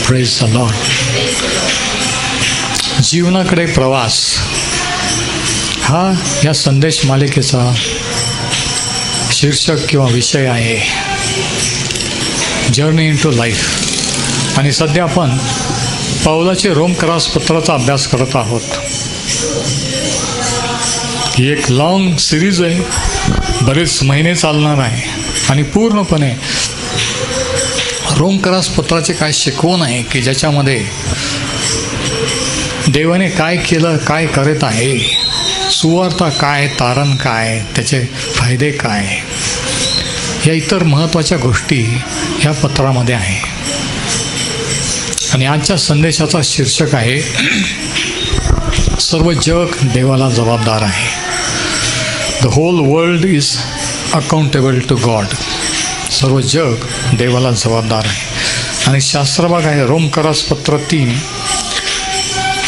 Praise the Lord. जीवनाकडे प्रवास हा या संदेश मालिकेचा शीर्षक किंवा विषय आहे. Journey into life. आणि सध्या आपण पौलाचे रोमकरास पत्राचा अभ्यास करत आहोत. ही एक लॉंग सिरीज आहे, बरेच महिने चालणार आहे आणि पूर्णपणे रोमकरास पत्राचे काय शिकवण आहे की ज्याच्यामध्ये देवाने काय केलं, काय करत आहे, सुवार्ता काय, तारण काय, त्याचे फायदे काय, या इतर महत्त्वाच्या गोष्टी ह्या पत्रामध्ये आहे. आणि आजच्या संदेशाचा शीर्षक आहे सर्व जग देवाला जबाबदार आहे. The whole world is accountable to God. सर्व जग देवाला जबाबदार आहे. आणि शास्त्रभाग आहे रोमकरास पत्र 3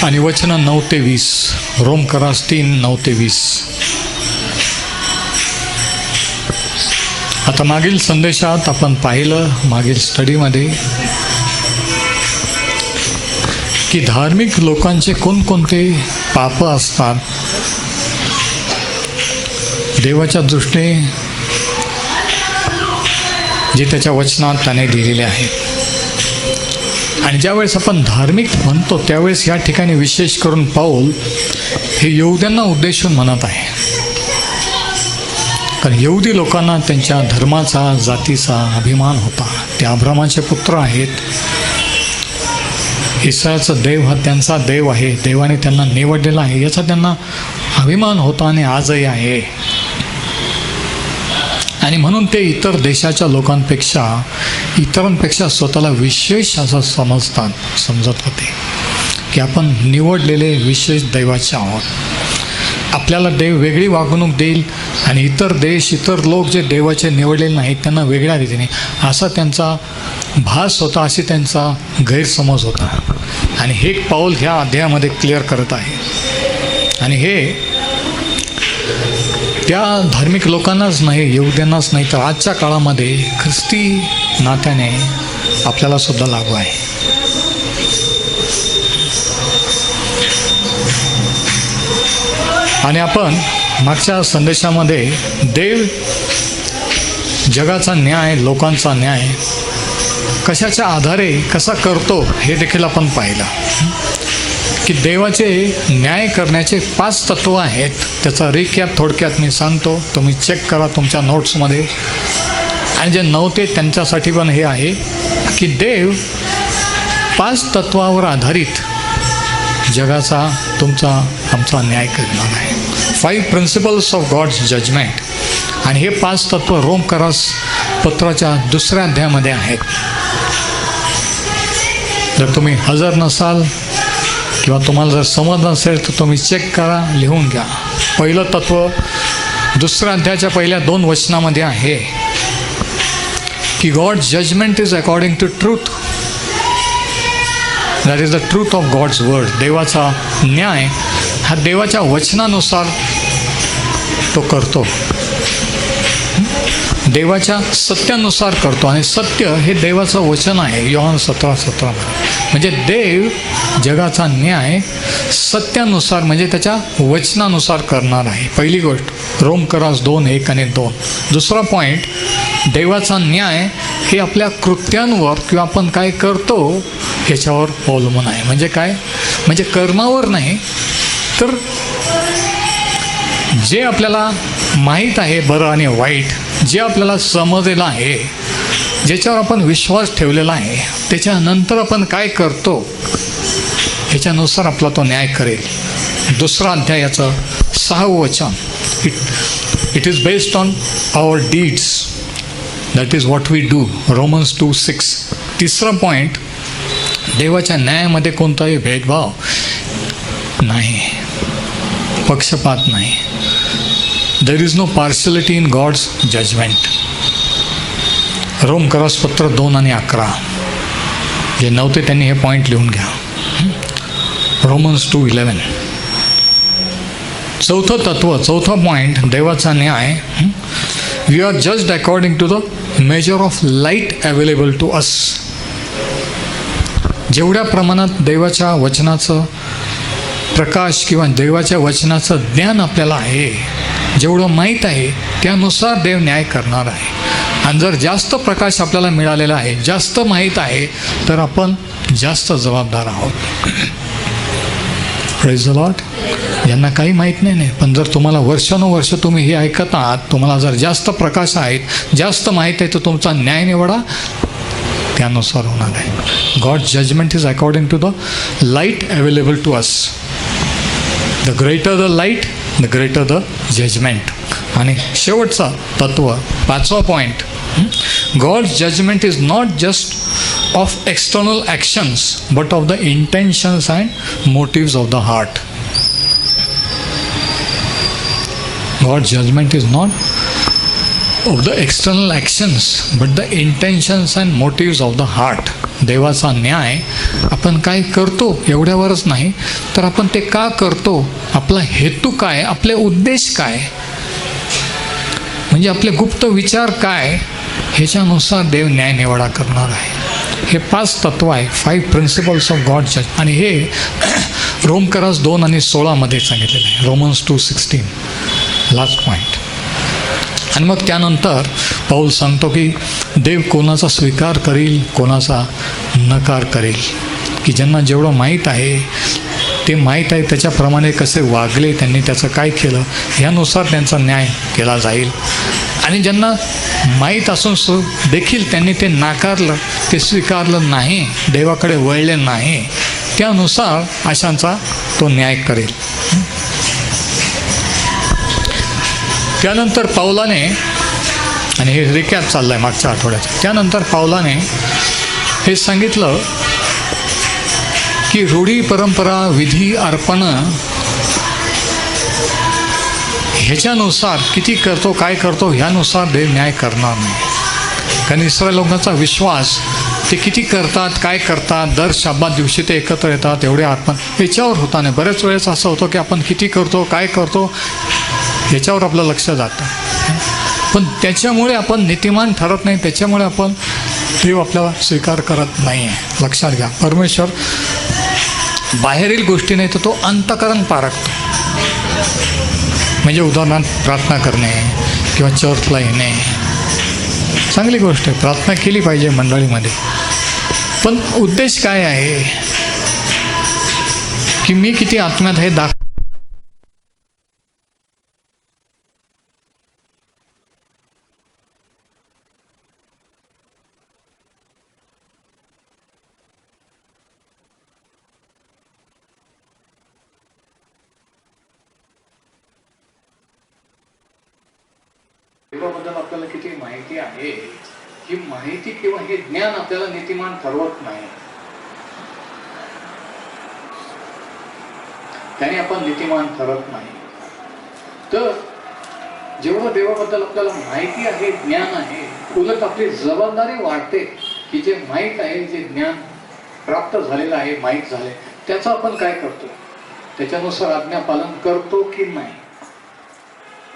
आणि वचनं 9 ते 20. रोमकरास 3, 9 ते 20. आता मागील संदेशात आपण पाहिलं, मागील स्टडीमध्ये, की धार्मिक लोकांचे कोणकोणते पाप असतात देवाच्या दृष्टीने, जे त्याच्या वचनात त्याने दिलेले आहेत. आणि ज्यावेळेस आपण धार्मिक म्हणतो त्यावेळेस या ठिकाणी विशेष करून पाऊल हे यहुद्यांना उद्देशून म्हणत आहे. कारण यहुदी लोकांना त्यांच्या धर्माचा, जातीचा अभिमान होता. ते अब्रामाचे पुत्र आहेत. इस्रायलचा देव हा त्यांचा देव आहे. देवाने त्यांना निवडलेला आहे याचा त्यांना अभिमान होता आणि आजही आहे. आणि म्हणून ते इतर देशाच्या इतरांपेक्षा स्वतःला विशेष असं समजत होते की आपण निवडलेले विशेष दैवाचे आहोत. आपल्याला देव वेगळी वागणूक देईल आणि इतर देश, इतर लोक जे देवाचे निवडलेले नाहीत त्यांना वेगळ्या रीतीने, असा त्यांचा भास होता, अशी त्यांचा गैरसमज होता. आणि हे पाऊल ह्या अध्यायामध्ये क्लिअर करत आहे. आणि हे त्या धार्मिक लोकांनाच नाही, यहुद्यांनाच नाही, तर आजच्या काळामध्ये ख्रिस्ती नात्याने आपल्याला सुद्धा लागू आहे. आणि आपण मागच्या संदेशामध्ये देव जगाचा न्याय, लोकांचा न्याय कशाच्या आधारे कसा करतो हे देखील आपण पाहिलं. की देवाचे न्याय करण्याचे 5 तत्व आहेत. त्याचा रिकॅप थोडक्यात मी सांगतो, तुम्ही चेक करा तुमच्या नोट्समध्ये. आणि जे नव्हते त्यांच्यासाठी पण हे आहे की देव 5 तत्वावर आधारित जगाचा, तुमचा, आमचा न्याय करणार आहे. 5 प्रिन्सिपल्स ऑफ गॉड्स जजमेंट. आणि हे 5 तत्व रोमकरास पत्राच्या 2ऱ्या अध्यायामध्ये आहेत. जर तुम्ही हजर नसाल किंवा तुम्हाला जर समज नसेल तर तुम्ही चेक करा, लिहून घ्या. पहिलं तत्व 2ऱ्या अध्यायाच्या पहिल्या 2 वचनामध्ये आहे की God judgement is according to truth. That is the truth of God's word. देवाचा न्याय हा देवाच्या वचनानुसार तो करतो, देवाच्या सत्यानुसार करतो. आणि सत्य हे देवाचं वचन आहे. योहान 17:17. म्हणजे देव जगाचा न्याय सत्यानुसार म्हणजे त्याच्या वचनानुसार करणार आहे. पहिली गोष्ट रोमकरास 2:1 आणि 2. दुसरा पॉईंट, देवाचा न्याय हे आपल्या कृत्यांवर किंवा आपण काय करतो ह्याच्यावर अवलंबून आहे. म्हणजे काय, म्हणजे कर्मावर नाही, तर जे आपल्याला माहीत आहे बरं आणि वाईट, जे आपल्याला समजलेलं आहे, ज्याच्यावर आपण विश्वास ठेवलेला आहे, त्याच्यानंतर आपण काय करतो ह्याच्यानुसार आपला तो न्याय करेल. 2रा अध्यायाचं 6वं वचन, it is based on our deeds, that is what we do. Romans 2:6. 3रा पॉईंट, देवाच्या न्यायामध्ये कोणताही भेदभाव नाही, पक्षपात नाही. There is no partiality in God's judgement. रोमकरास पत्र 2 आणि 11. जे नव्हते त्यांनी हे पॉईंट लिहून घ्या. रोमन्स 2:11. चौथं तत्व, चौथा पॉईंट, देवाचा न्याय. We are judged according to the measure of light available to us. जेवढ्या प्रमाणात देवाच्या वचनाचं प्रकाश किंवा देवाच्या वचनाचं ज्ञान आपल्याला आहे, जेवढं माहीत आहे त्यानुसार देव न्याय करणार आहे. आणि जर जास्त प्रकाश आपल्याला मिळालेला आहे, जास्त माहीत आहे, तर आपण जास्त जबाबदार आहोत. Praise the Lord. ज्यांना काही माहीत नाही, पण जर तुम्हाला वर्षानुवर्ष तुम्ही हे ऐकत आहात, तुम्हाला जर जास्त प्रकाश आहेत, जास्त माहीत आहे, तर तुमचा न्याय निवडा त्यानुसार होणार आहे. God judgement is according to the light available to us. The greater the light, the greater the judgement. आणि शेवटचा तत्व, 5वा point, God's judgement is not just of external actions but of the intentions and motives of the heart. God's judgement is not of the external actions but the intentions and motives of the heart. देवाचा न्याय आपण काय करतो एवढ्यावरच नाही, तर आपण ते का करतो, आपला हेतू काय, आपले उद्देश काय, म्हणजे आपले गुप्त विचार काय, ह्याच्यानुसार देव न्याय निवडा करणार आहे. हे 5 तत्व आहे, 5 प्रिन्सिपल्स ऑफ गॉड जज. आणि हे रोमकरास 2 आणि 16 मध्ये सांगितलेलं आहे. Romans 2:16 last point. आणि मग त्यानंतर पौल सांगतो की देव कोणाचा स्वीकार करील, कोणाचा नकार करेल. की ज्यांना जेवढं माहीत आहे, ते माहीत आहे त्याच्याप्रमाणे कसे वागले, त्यांनी त्याचं काय केलं, ह्यानुसार त्यांचा न्याय केला जाईल. आणि ज्यांना माहीत असून देखील त्यांनी ते नाकारलं, ते स्वीकारलं नाही, देवाकडे वळले नाही, त्यानुसार अशांचा तो न्याय करेल. त्यानंतर पौलाने, आणि हे रिकॅप चाललं आहे मागच्या आठवड्याचं, त्यानंतर पौलाने हे सांगितलं की रूढी, परंपरा, विधी, अर्पणं ह्याच्यानुसार किती करतो, काय करतो, ह्यानुसार देव न्याय करणार नाही. कारण इस्रायल लोकांचा विश्वास, ते किती करतात, काय करतात, दर शब्दात दिवशी ते एकत्र येतात, एवढे अर्पण, याच्यावर होता नाही. बऱ्याच वेळेस असं होतं की आपण किती करतो, काय करतो, याच्यावर आपलं लक्ष जातं. पण त्याच्यामुळे आपण नीतिमान ठरत नाही, त्याच्यामुळे आपण देव आपल्याला स्वीकार करत नाही आहे. लक्षात घ्या, परमेश्वर बाहेरील गोष्टी नाही तर तो अंतःकरण पारखतो. म्हणजे उदाहरणार्थ प्रार्थना करणे किंवा चर्चला येणे चांगली गोष्ट आहे, प्रार्थना केली पाहिजे मंडळीमध्ये. पण उद्देश काय आहे की मी किती आत्म्यात हे देवाबद्दल आपल्याला किती माहिती आहे, ही माहिती किंवा हे ज्ञान आपल्याला नीतिमान ठरवत नाही. त्याने आपण नीतिमान ठरत नाही. तर जेवढं देवाबद्दल आपल्याला माहिती आहे, ज्ञान आहे, उलट आपली जबाबदारी वाढते की जे माहीत आहे, जे ज्ञान प्राप्त झालेलं आहे, माहीत झाले, त्याचं आपण काय करतो, त्याच्यानुसार आज्ञापालन करतो की नाही.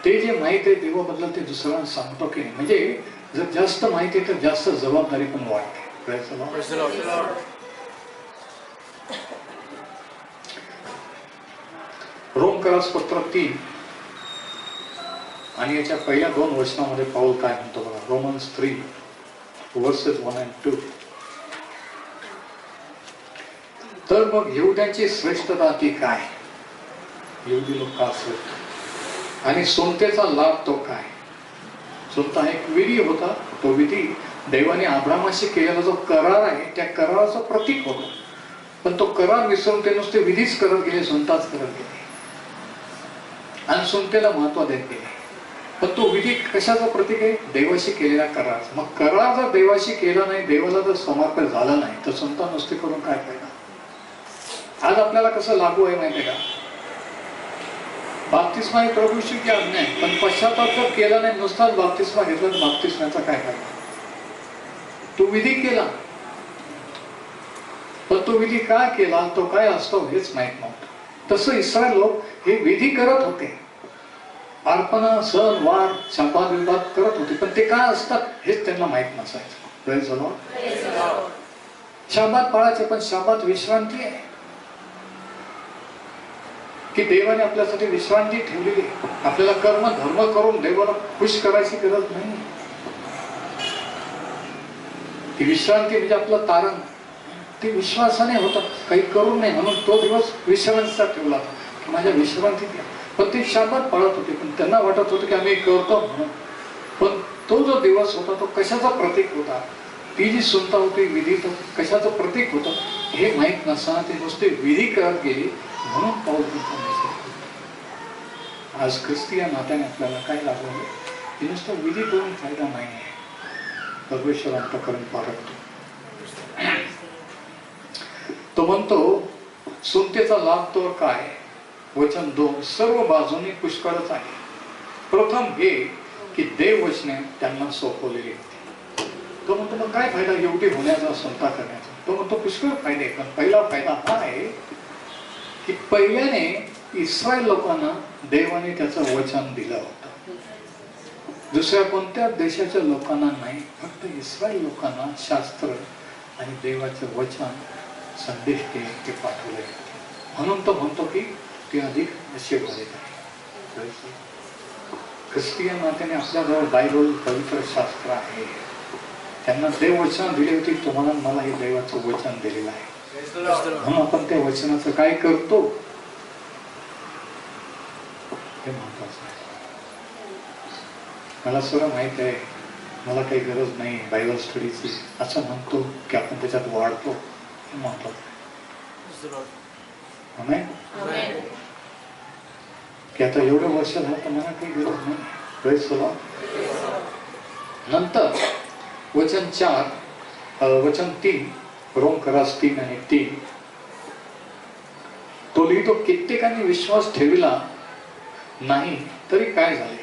ते जे माहीत आहे देवाबद्दल ते दुसऱ्यांना सांगतो की नाही. म्हणजे जर जास्त माहिती आहे तर जास्त जबाबदारी पण वाढते. रोमकरास पत्र 3 आणि याच्या पहिल्या 2 वचनामध्ये पौल काय म्हणतो बघा. Romans 3 verses 1 and 2. तर मग यहुद्यांची श्रेष्ठता ती काय, यहुदी लोक का श्रेष्ठ, आणि सोमतेचा लाभ तो काय. सोमता एक विधी होता, तो विधी देवाने अब्रामाशी केलेला जो करार आहे त्या कराराचं प्रतीक होतं. पण तो करार विसरून ते नुसते विधीच करत गेले, सोमताच करत गेले आणि सोमतेला महत्व देत गेले. पण तो विधी कशाचा प्रतीक आहे, देवाशी केलेला करार. मग करार जर देवाशी केला नाही, देवाला जर समर्पण झालं नाही, तर सोमता नुसते करून काय फायदा. आज आपल्याला कसं लागू आहे माहिती आहे का, बाप्तिस्मा ही प्रभूची आज्ञा आहे, पण पश्चाताप जर केला नाही, नुसताच बाप्तिस्मा घेतला तर बाप्तिस्म्याचा काय फायदा. तो विधी केला, पण तो विधी काय केला, तो काय असतो हेच माहित नव्हतं. तसं इस्रायल लोक हे विधी करत होते, अर्पण, सण, वार, शब्दात विवाद करत होते, पण ते काय असतात हेच त्यांना माहित नसायचं. शाबात पाळायचे, पण शाबात विश्रांती आहे की देवाने आपल्यासाठी विश्रांती ठेवलेली आहे. आपल्याला कर्म धर्म करून देवाला खुश करायची गरज नाही. ती विश्रांती म्हणजे आपलं तारण, ती विश्वासाने होतं, काही करून नाही. म्हणून तो दिवस विश्रांतीचा ठेवला की माझ्या विश्रांती द्या. पण ते शाबात पाळत होते, पण त्यांना वाटत होतं की आम्ही करतो म्हणून. पण तो जो दिवस होता तो कशाचा प्रतीक होता, ती जी सुनता होती विधी, तो कशाचं प्रतीक होतं हे माहीत नसताना ते नुसते विधी करत गेली. म्हणून पाऊल आज ख्रिस्ती या नात्याने आपल्याला काय लागलं की नुसतं विधी करून फायदा नाही आहे. परमेश्वर अंतःकरण पारखतो. तो म्हणतो सुनतेचा लाभ तो काय. वचन 2 सर्व बाजूने पुष्कळच आहे. प्रथम हे की देव वचने त्यांना सोपवलेली होती. तो म्हणतो मग काय फायदा एवढी होण्याचा, संता करण्याचा. तो म्हणतो पुष्कळ फायदे, पण पहिला फायदा हा आहे की पहिल्याने इस्रायल लोकांना देवाने त्याचं वचन दिलं होतं. दुसऱ्या कोणत्या देशाच्या लोकांना नाही, फक्त इस्रायल लोकांना शास्त्र आणि देवाचं वचन संदेश ते पाठवले होते. म्हणून तो म्हणतो की ते अधिक आशीर्वादित आहे. ख्रिस्तीय नात्याने आपल्याजवळ बायबल पवित्र शास्त्र आहे. त्यांना देव वचन दिले होते, तुम्हाला मला हे देवाचं वचन दिलेलं आहे. म्हणून आपण त्या वचनाचं काय करतो हे महत्वाचं आहे. मला सर्व माहित आहे, मला काही गरज नाही बायबल स्टडीची असं म्हणतो की आपण त्याच्यात वाढतो, हे महत्वाचं आहे. की आता एवढं वर्ष झालं तर मला काही गरज नाही. Praise the Lord. नंतर वचन 4 वचन 3 रोमकरास 3 आणि 3 तो लिहितो कित्येकांनी विश्वास ठेवला नाही तरी काय झाले.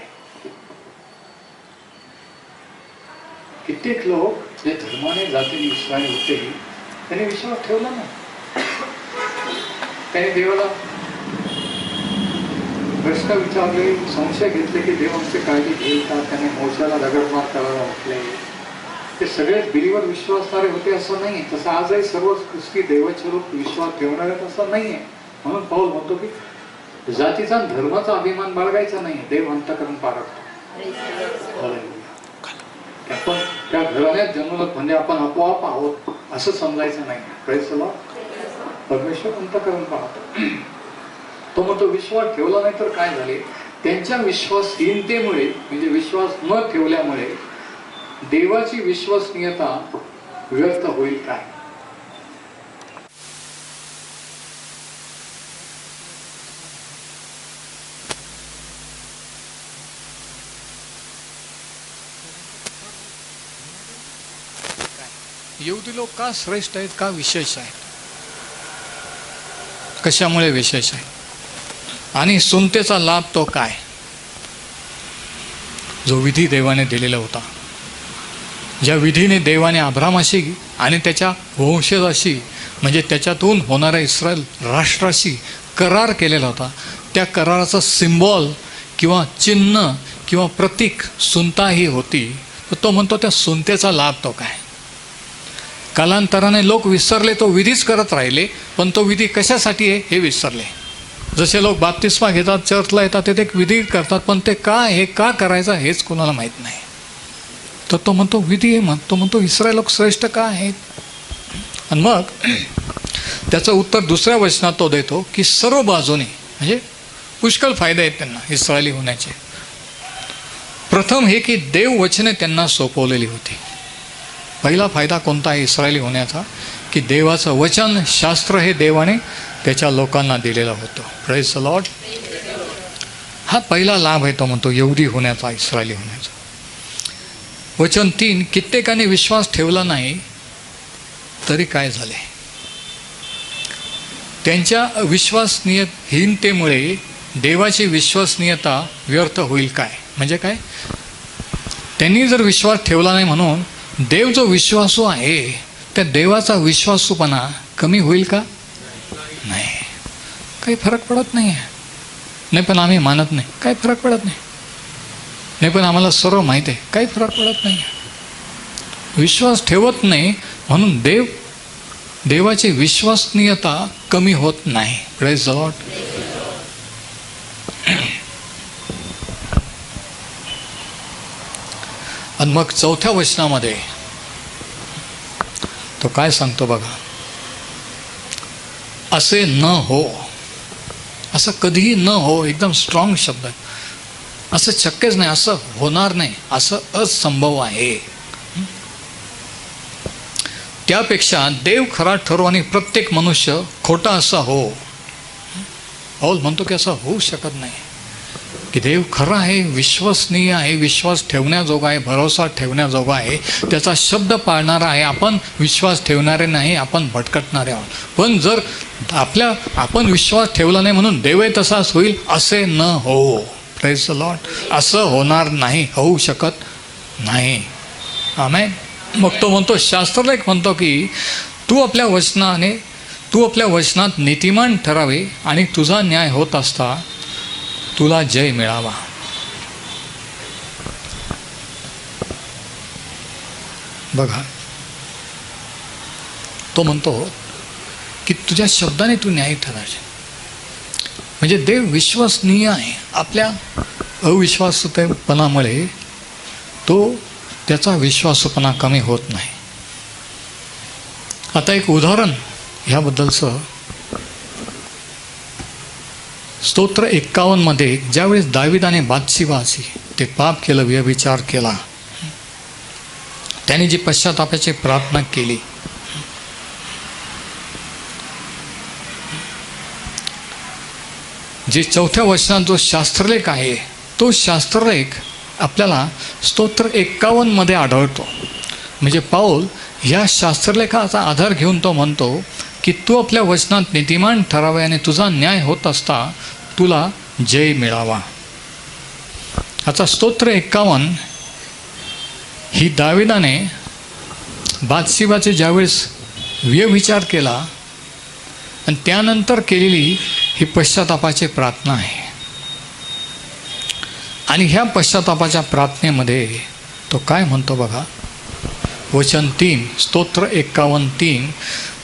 कित्येक लोक जे धर्माने जातीने इस्रायल होते त्यांनी विश्वास ठेवला नाही. त्याने देवाला प्रश्न विचारले, संशय घेतले की देव आमची काळजी घेईल का. त्याने मोशाला दगडमार करायला म्हटले. ते सगळे बिलीवर विश्वासणारे होते असं नाही. तसं आजही सर्व ख्रिस्ती देवाचे लोक विश्वास ठेवणारे असं नाहीये. म्हणून पाऊल म्हणतो की जातीचा धर्माचा अभिमान बाळगायचा नाही. देव अंतःकरण पारखतो. आपण त्या घराण्यात जन्मलो म्हणजे आपण आपोआप आहोत असं समजायचं नाही. Praise the Lord. परमेश्वर अंतःकरण पाहतो. तो म्हणतो विश्वास ठेवला नाही तर काय झाले. त्यांच्या विश्वासहीनतेमुळे म्हणजे विश्वास न ठेवल्यामुळे देवाची विश्वसनीयता व्यर्थ होईल काय. यहुदी लोक का श्रेष्ठ आहेत, का विशेष आहेत, कशामुळे विशेष आहे, आणि सुनतेचा लाभ तो काय. जो विधी देवाने दिलेला होता, ज्या विधीने देवाने अब्रामाशी आणि त्याच्या वंशजाशी म्हणजे त्याच्यातून होणाऱ्या इस्रायल राष्ट्राशी करार केलेला होता, त्या कराराचं सिम्बॉल किंवा चिन्ह किंवा प्रतीक सुनता ही होती. तो म्हणतो त्या सुनतेचा लाभ तो काय. कालांतराने लोक विसरले, तो विधीच करत राहिले, पण तो विधी कशासाठी आहे हे विसरले. जसे लोक बाप्तिस्मा घेतात, चर्चला येतात, ते एक विधी करतात, पण ते का हे का करायचं हेच कोणाला माहीत नाही. तर तो म्हणतो विधी आहे. तो म्हणतो इस्रायल लोक श्रेष्ठ का आहेत. आणि मग त्याचं उत्तर दुसऱ्या वचनात तो देतो की सर्व बाजूने म्हणजे पुष्कळ फायदे आहेत त्यांना इस्रायली होण्याचे. प्रथम हे की देव वचने त्यांना सोपवलेली होती. पहिला फायदा कोणता आहे इस्रायली होण्याचा, की देवाचं वचन शास्त्र हे देवाने त्याच्या लोकांना दिलेलं होतं. Praise the Lord. हा पहिला लाभ आहे तो म्हणतो यहुदी होण्याचा, इस्रायली होण्याचा. वचन 3 कित्येकाने विश्वास ठेवला नाही तरी काय झाले. त्यांच्या विश्वसनीयहीनतेमुळे देवाची विश्वसनीयता व्यर्थ होईल काय. म्हणजे काय, त्यांनी जर विश्वास ठेवला नाही म्हणून देव जो विश्वासू आहे त्या देवाचा विश्वासूपणा कमी होईल का. नाही, काही फरक पडत नाही आहे. नाही पण आम्ही मानत नाही, काही फरक पडत नाही. नाही पण आम्हाला सर्व माहीत आहे, काही फरक पडत नाही. विश्वास ठेवत नाही म्हणून देव देवाची विश्वसनीयता कमी होत नाही. Praise the Lord. आणि मग 4थ्या वचनामध्ये तो काय सांगतो बघा, असे न हो. असं कधीही न हो, एकदम स्ट्रॉंग शब्द आहे. असं शक्यच नाही, असं होणार नाही, असं असंभव आहे. त्यापेक्षा देव खरा ठरो आणि प्रत्येक मनुष्य खोटा असा हो. पौल म्हणतो की असं होऊ शकत नाही, की देव खरा आहे, विश्वसनीय आहे, विश्वास ठेवण्याजोगा आहे, भरोसा ठेवण्याजोगा आहे, त्याचा शब्द पाळणारा आहे. आपण विश्वास ठेवणारे नाही, आपण भटकटणारे आहोत. पण जर आपण विश्वास ठेवला नाही म्हणून देवही तसाच होईल असे न हो. Praise the Lord. असं होणार नाही, होऊ शकत नाही. आमेन. मग तो म्हणतो, शास्त्रलेख म्हणतो की तू आपल्या वचनात नीतिमान ठरावे आणि तुझा न्याय होत असता तुला जय मिळावा. बघा, तो म्हणतो की तुझ्या शब्दाने तू न्याय ठरावे. म्हणजे देव विश्वसनीय आहे. आपल्या अविश्वासपणामुळे त्याचा विश्वासपणा कमी होत नाही. आता एक उदाहरण ह्याबद्दलचं, स्तोत्र 51 मध्ये ज्यावेळेस दाविदाने बातशिबाची ते पाप केलं, व्यभिचार केला, त्याने जी पश्चातापाची प्रार्थना केली, जे 4थ्या वचनात जो शास्त्रलेख आहे, तो शास्त्रलेख आपल्याला स्तोत्र 51 मध्ये आढळतो. म्हणजे पाऊल या शास्त्रलेखाचा आधार घेऊन तो म्हणतो की तू आपल्या वचनात नीतिमान ठरावे आणि तुझा न्याय होत असता तुला जय मिळावा. आता स्तोत्र 51 ही दाविदाने बातशिबाचे ज्यावेळेस व्यभिचार केला आणि त्यानंतर केलेली ही पश्चातापाची प्रार्थना आहे. आणि ह्या पश्चातापाच्या प्रार्थनेमध्ये तो काय म्हणतो बघा, वचन 3, स्तोत्र 51:3,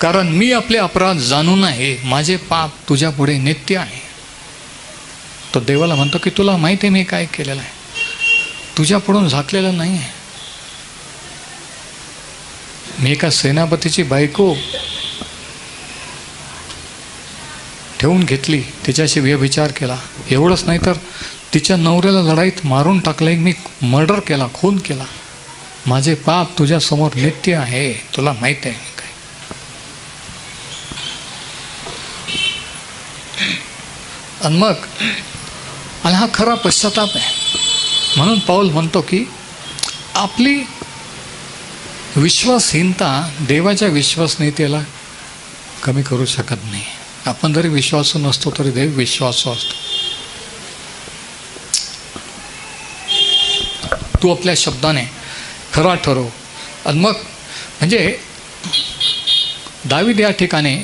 कारण मी आपले अपराध जाणून आहे, माझे पाप तुझ्या पुढे नित्य आहे. तो देवाला म्हणतो की तुला माहिती आहे मी काय केलेलं आहे, तुझ्यापुढून झाकलेलं नाही आहे. मी एका सेनापतीची बायको ठेवून घेतली, तिच्याशी व्यभिचार केला. एवढंच नाही तर तिच्या नवऱ्याला लढाईत मारून टाकलं, मी मर्डर केला, खून केला. माझे पाप तुझ्यासमोर नित्य आहे, तुला माहीत आहे काय. आणि हा खरा पश्चाताप आहे. म्हणून पाऊल म्हणतो की आपली विश्वासहीनता देवाच्या विश्वसनीयतेला कमी करू शकत नाही. आपण जरी विश्वासू नसतो तरी देव विश्वासू असतो. तू आपल्या शब्दाने खरा ठरव. आणि मग म्हणजे दावीद या ठिकाणी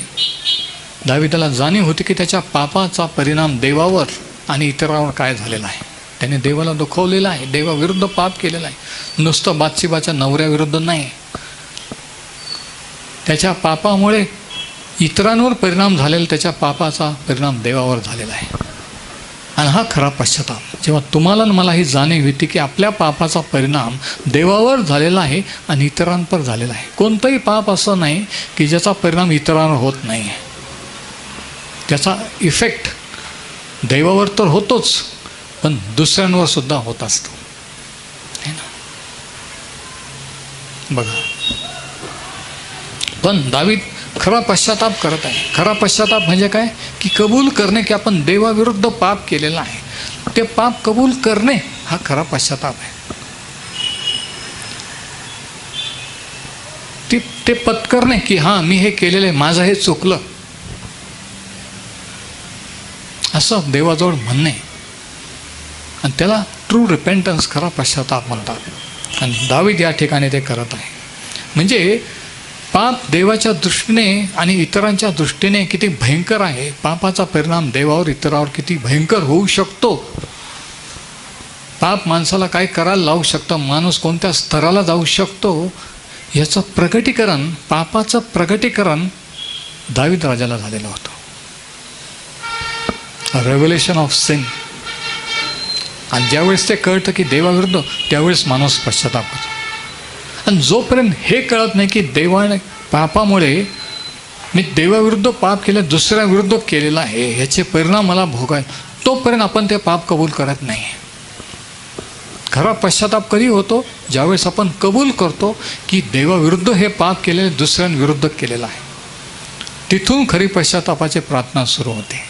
दावीदाला जाणीव होती की त्याच्या पापाचा परिणाम देवावर आणि इतरांवर काय झालेला आहे. त्याने देवाला दुखवलेलं आहे, देवाविरुद्ध पाप केलेलं आहे. नुसतं बातशिबाच्या नवऱ्याविरुद्ध नाही, त्याच्या पापामुळे इतरांवर परिणाम झालेला, त्याच्या पापाचा परिणाम देवावर झालेला आहे. आणि हा खरा पश्चाताप. जेव्हा तुम्हाला मला ही जाणीव होती की आपल्या पापाचा परिणाम देवावर झालेला आहे आणि इतरांवर झालेला आहे. कोणतंही पाप असं नाही की ज्याचा परिणाम इतरांवर होत नाही. त्याचा इफेक्ट देवावर तर होतोच, पण दुसऱ्यांवर सुद्धा होत असतो, है ना. बघा, पण दावीद खरा पश्चाताप करत आहे. खरा पश्चाताप म्हणजे काय, की कबूल करणे की आपण देवाविरुद्ध पाप केलेला आहे. ते पाप कबूल करणे हा खरा पश्चाताप आहे. ते पत्करणे की हां मी हे केलेलं आहे, माझं हे चुकलं, असं देवाजवळ म्हणणे. आणि त्याला ट्रू रिपेंटन्स, खरा पश्चाताप म्हणतात. आणि दावीद या ठिकाणी ते करत आहे. म्हणजे पाप देवाच्या दृष्टीने आणि इतरांच्या दृष्टीने किती भयंकर आहे, पापाचा परिणाम देवावर इतरावर किती भयंकर होऊ शकतो. पाप माणसाला काय करायला लावू शकतं, माणूस कोणत्या स्तराला जाऊ शकतो, याचं प्रगटीकरण, पापाचं प्रगटीकरण दावीद राजाला झालेलं होतं. Revelation of sin. आणि ज्यावेळेस ते कळतं की देवाविरुद्ध, त्यावेळेस माणूस पश्चाताप करतो. आणि जोपर्यंत हे कळत नाही की देवाने पापामुळे मी देवाविरुद्ध पाप केलं, दुसऱ्या विरुद्ध केलेला आहे, ह्याचे परिणाम मला भोगाय, तोपर्यंत आपण ते पाप कबूल करत नाही. खरा पश्चाताप कधी होतो? ज्यावेळेस आपण कबूल करतो की देवाविरुद्ध हे पाप केलेले, दुसऱ्यांविरुद्ध केलेलं आहे. तिथून खरी पश्चातापाची प्रार्थना सुरू होते.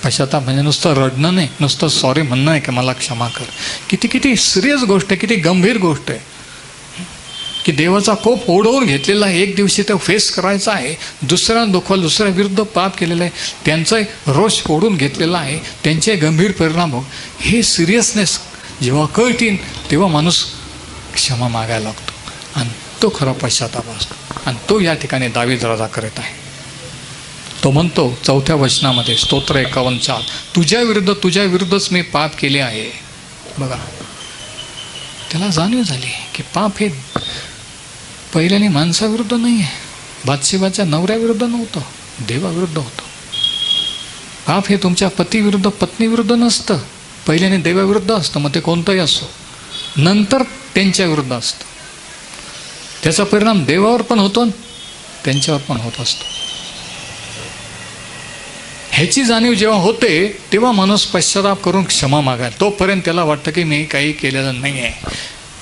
पश्चाताप म्हणजे नुसतं रडणं नाही, नुसतं सॉरी म्हणणं नाही की मला क्षमा कर. किती सिरियस गोष्ट आहे, किती गंभीर गोष्ट आहे की देवाचा कोप ओढवून घेतलेला आहे. एक दिवशी तो फेस करायचा आहे. दुसऱ्या दुःखाला, दुसऱ्या विरुद्ध पाप केलेलं आहे, त्यांचाही रोष ओढून घेतलेला आहे, त्यांचे गंभीर परिणाम हो. हे सिरियसनेस जेव्हा कळतील तेव्हा माणूस क्षमा मागायला लागतो. आणि तो खरा पश्चाताप असतो. आणि तो या ठिकाणी दावीद राजा करत आहे. तो म्हणतो 4थ्या वचनामध्ये, स्तोत्र 51:4, तुझ्या विरुद्धच मी पाप केले आहे. बघा, त्याला जाणीव झाली की पाप हे पहिल्याने माणसाविरुद्ध नाही आहे, बादशेबाच्या नवऱ्याविरुद्ध नव्हतं, देवाविरुद्ध होतं. पाप हे तुमच्या पतीविरुद्ध, पत्नीविरुद्ध नसतं, पहिल्याने देवाविरुद्ध असतं. मग ते कोणतंही असो, नंतर त्यांच्या विरुद्ध असतं. त्याचा परिणाम देवावर पण होतो, त्यांच्यावर पण होत असतो. ह्याची जाणीव जेव्हा होते तेव्हा माणूस पश्चाताप करून क्षमा मागायला. तोपर्यंत त्याला वाटतं की मी काही केलेलं नाही आहे,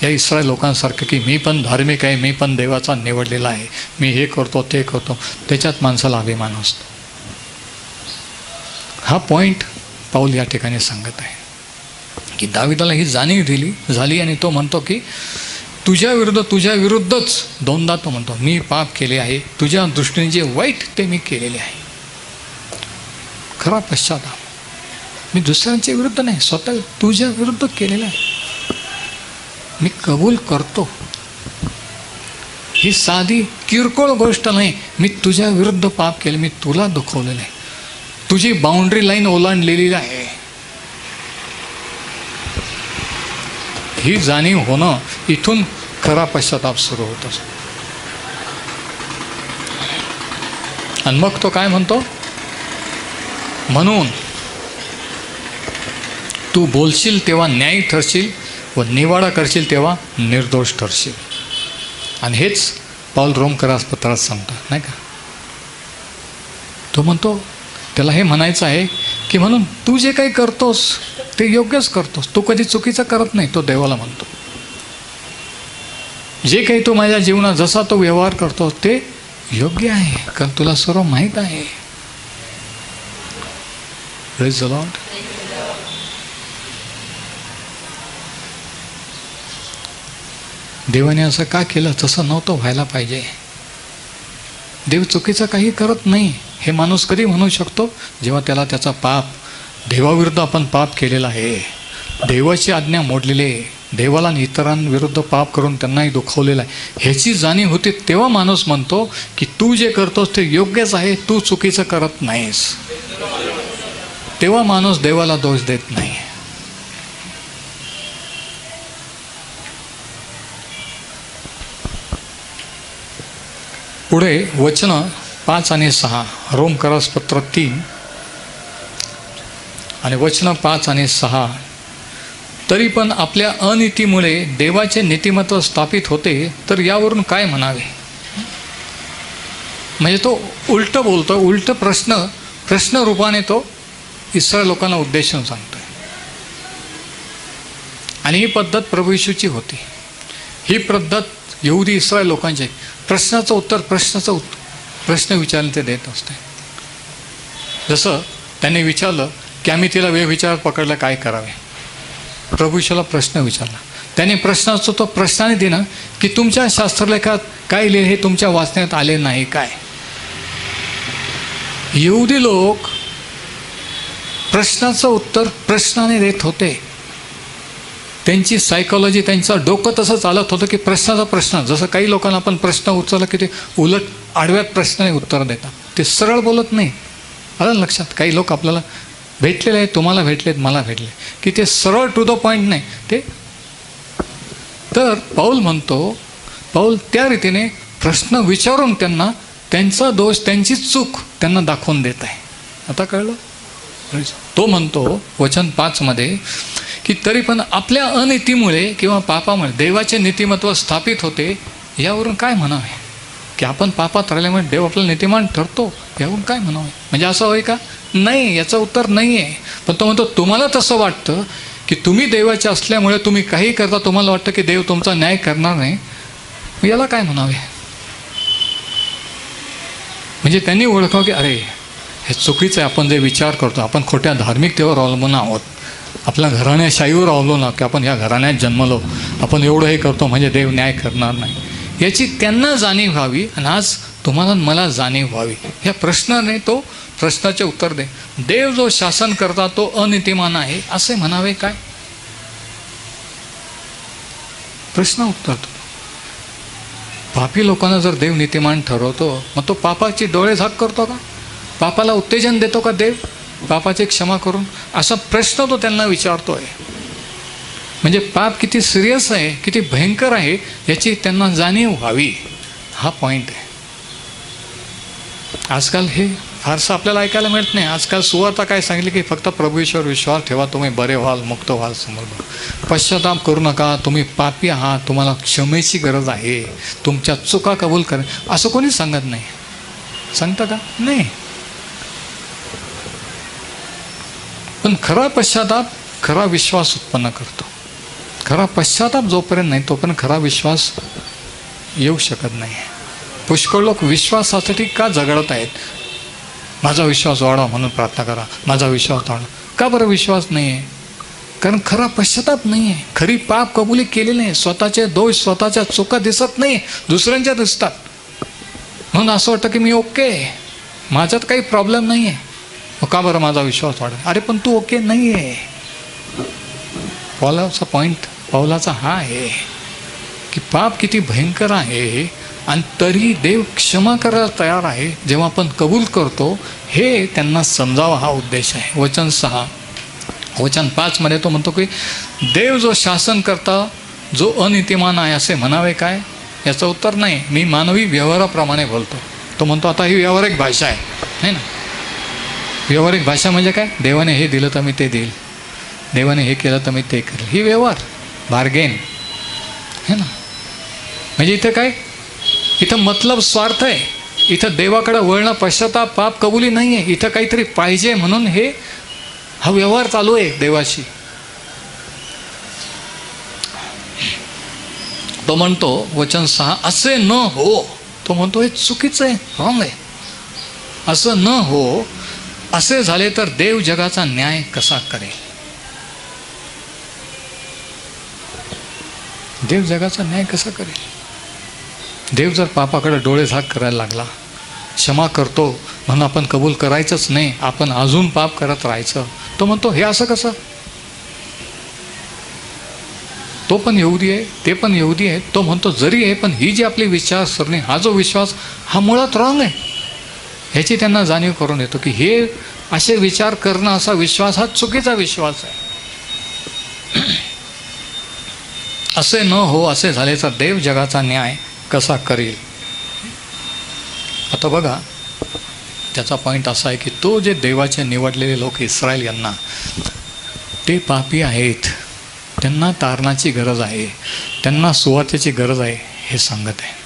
या इस्रायल लोकांसारखं की मी पण धार्मिक आहे, मी पण देवाचा निवडलेला आहे, मी हे करतो ते करतो. त्याच्यात माणसाला अभिमान असतो. हा पॉईंट पाऊल या ठिकाणी सांगत आहे की दावीदाला ही जाणीव झाली आणि तो म्हणतो की तुझ्या विरुद्धच दोनदा तो म्हणतो मी पाप केले आहे, तुझ्या दृष्टीने जे वाईट ते मी केलेले आहे. खरा पश्चाताप. मी दुसऱ्यांच्या विरुद्ध नाही, स्वतः तुझ्या विरुद्ध केलेला आहे, मी कबूल करतो. ही साधी किरकोळ गोष्ट नाही. मी तुझ्या विरुद्ध पाप केले, मी तुला दुखवलेलं आहे, तुझी बाउंड्री लाईन ओलांडलेली आहे. ही जाणीव होणं, इथून खरा पश्चाताप सुरू होत असतो. आणि मग तो काय म्हणतो? म्हणून तू बोलशील तेव्हा न्यायी ठरशील व निवाडा करशील तेव्हा निर्दोष ठरशील. आणि हेच पाऊल रोमकरास पत्रात सांगतात, नाही का? तो म्हणतो, त्याला हे म्हणायचं आहे की म्हणून तू जे काही करतोस ते योग्यच करतोस, तू कधी चुकीचं करत नाही. तो देवाला म्हणतो, जे काही तू माझ्या जीवनात जसा तो व्यवहार करतोस ते योग्य आहे, कारण तुला सर्व माहीत आहे. Praise the Lord. देवाने असं का केलं? तसं नव्हतं व्हायला पाहिजे. देव चुकीचं काही करत नाही हे माणूस कधी म्हणू शकतो? जेव्हा त्याला त्याचा पाप, देवाविरुद्ध आपण पाप केलेला आहे, देवाची आज्ञा मोडलेली आहे, देवाला आणि इतरांविरुद्ध पाप करून त्यांनाही दुखवलेलं आहे, ह्याची जाणीव होते, तेव्हा माणूस म्हणतो की तू जे करतोस ते योग्यच आहे, तू चुकीचं करत नाहीस. तेव्हा माणूस देवाला दोष देत नाही. पुढे वचनं 5 आणि 6, रोमकरास पत्र 3 आणि वचनं 5 आणि 6. तरी पण आपल्या अनितीमुळे देवाचे नीतिमत्व स्थापित होते, तर यावरून काय म्हणावे? म्हणजे तो उलट बोलतो, उलट प्रश्न रूपाने तो इस्रायल लोकांना उद्देशून सांगतोय. आणि ही पद्धत प्रभू येशूची होती. ही पद्धत यहुदी इस्रायल लोकांची. प्रश्नाचं उत्तर प्रश्न विचारले ते देत असते. जसं त्यांनी विचारलं की आम्ही तिला व्यभिचारात पकडलं, काय करावे? प्रभू येशूला प्रश्न विचारला. त्याने प्रश्नाचं तो प्रश्नाने दिलं की तुमच्या शास्त्रलेखात काय लिहिले हे तुमच्या वाचण्यात आले नाही काय? यहुदी लोक प्रश्नाचं उत्तर प्रश्नाने देत होते. त्यांची सायकॉलॉजी, त्यांचं डोकं तसं चालत होतं की प्रश्नाचा प्रश्न, जसं काही लोकांना आपण प्रश्न उचलला की ते उलट आडव्यात प्रश्नाने उत्तर देतात, ते सरळ बोलत नाही. आलं लक्षात? काही लोक आपल्याला भेटलेले आहेत, तुम्हाला भेटलेत, मला भेटले, की ते सरळ टू द पॉईंट नाही ते. तर पाऊल म्हणतो, पाऊल त्या रीतीने प्रश्न विचारून त्यांना त्यांचा दोष, त्यांची चूक त्यांना दाखवून देत आहे. आता कळलं? तो म्हणतो वचन 5 मध्ये की तरी पण आपल्या अनीतीमुळे किंवा पापामुळे देवाचे नीतिमत्व स्थापित होते, यावरून काय म्हणावे? की आपण पापात राहिल्यामुळे देव आपला नीतिमान ठरतो, यावरून काय म्हणावे? म्हणजे असं होय का? नाही, याचं उत्तर नाही आहे. पण तो म्हणतो तुम्हाला तसं वाटतं की तुम्ही देवाचे असल्यामुळे तुम्ही काही करता, तुम्हाला वाटतं की देव तुमचा न्याय करणार नाही, याला काय म्हणावे? म्हणजे त्यांनी ओळखावं की अरे हे चुकीचं आहे, आपण जे विचार करतो, आपण खोट्या धार्मिकतेवर अवलंबून आहोत, आपल्या घराण्याशाहीवर अवलंबून आहोत की आपण ह्या घराण्यात जन्मलो, आपण एवढं हे करतो म्हणजे देव न्याय करणार नाही, याची त्यांना जाणीव व्हावी. आणि आज तुम्हाला मला जाणीव व्हावी. ह्या प्रश्नाने तो प्रश्नाचे उत्तर दे. देव जो शासन करता तो अनीतिमान आहे असे म्हणावे काय? प्रश्न उत्तरतो. पापी लोकांना जर देव नीतिमान ठरवतो, मग तो पापाची डोळे झाक करतो का? पापाला उत्तेजन देतो का देव पापाची क्षमा करून? असा प्रश्न तो त्यांना विचारतोय. म्हणजे पाप किती सिरियस आहे, किती भयंकर आहे, याची त्यांना जाणीव व्हावी, हा पॉईंट आहे. आजकाल हे फारसं आपल्याला ऐकायला मिळत नाही. आजकाल सुवार्ता काय सांगितली की फक्त प्रभूश्वर विश्वास ठेवा, तुम्ही बरे व्हाल, मुक्त व्हाल, समोर पश्चाताप करू नका, तुम्ही पापी आहात, तुम्हाला क्षमेची गरज आहे, तुमच्या चुका कबूल करा, असं कोणी सांगत नाही. सांगतं का? नाही. पण खरा पश्चाताप खरा विश्वास उत्पन्न करतो. खरा पश्चाताप जोपर्यंत नाही तोपर्यंत खरा विश्वास येऊ शकत नाही. पुष्कळ लोक विश्वासासाठी का झगडत आहेत? माझा विश्वास वाढवा म्हणून प्रार्थना करा, माझा विश्वास वाढवा. का बरं विश्वास नाही आहे? कारण खरा पश्चाताप नाही आहे, खरी पाप कबुली केलेली नाही, स्वतःचे दोष स्वतःच्या चुका दिसत नाही, दुसऱ्यांच्या दिसतात. म्हणून असं वाटतं की मी ओके, माझ्यात काही प्रॉब्लेम नाही आहे, मग का बरं माझा विश्वास वाढवा? अरे पण तू ओके नाही आहे. पावलाचा हा आहे की पाप किती भयंकर आहे आणि तरी देव क्षमा करायला तयार आहे जेव्हा आपण कबूल करतो, हे त्यांना समजावं, हा उद्देश आहे. वचन 6 वचन 5 मध्ये तो म्हणतो की देव जो शासन करता जो अनीतिमान आहे असे म्हणावे काय? याचं उत्तर नाही. मी मानवी व्यवहाराप्रमाणे बोलतो. तो म्हणतो आता ही व्यावहारिक भाषा आहे ना. व्यावहारिक भाषा म्हणजे काय? देवाने हे दिलं तर मी ते देईल, देवाने हे केलं तर मी ते करेल, ही व्यवहार, बार्गेन है ना. म्हणजे इथं काय? इथं मतलब स्वार्थ आहे. इथं देवाकडे वळणं, पश्चाताप, पाप कबुली नाही आहे. इथं काहीतरी पाहिजे म्हणून हा व्यवहार चालू आहे देवाशी. तो म्हणतो वचन 6 असे न हो. तो म्हणतो हे चुकीचं आहे, रॉंग आहे. असं न हो. असे झाले तर देव जगाचा न्याय कसा करेल? देव जगाचा न्याय कसा करेल? देव जर पापाकडे डोळे झाक करायला लागला, क्षमा करतो म्हणून आपण कबूल करायचंच नाही, आपण अजून पाप करत राहायचं, तो म्हणतो हे असं कसं? तो पण यहुदी आहे, ते पण यहुदी आहे. तो म्हणतो जरी आहे पण ही जी आपली विचारसरणी, हा जो विश्वास, हा मुळात रॉंग आहे. ह्याची त्यांना जाणीव करून येतो की हे असे विचार करणं, असा विश्वास हा चुकीचा विश्वास आहे. असे न हो. असे झाले तर देव जगाचा न्याय कसा करेल? आता बघा, त्याचा पॉईंट असा आहे की तो जे देवाचे निवडलेले लोक इस्रायल यांना, ते पापी आहेत, त्यांना तारणाची गरज आहे, त्यांना सुवार्तेची गरज आहे हे सांगत आहे.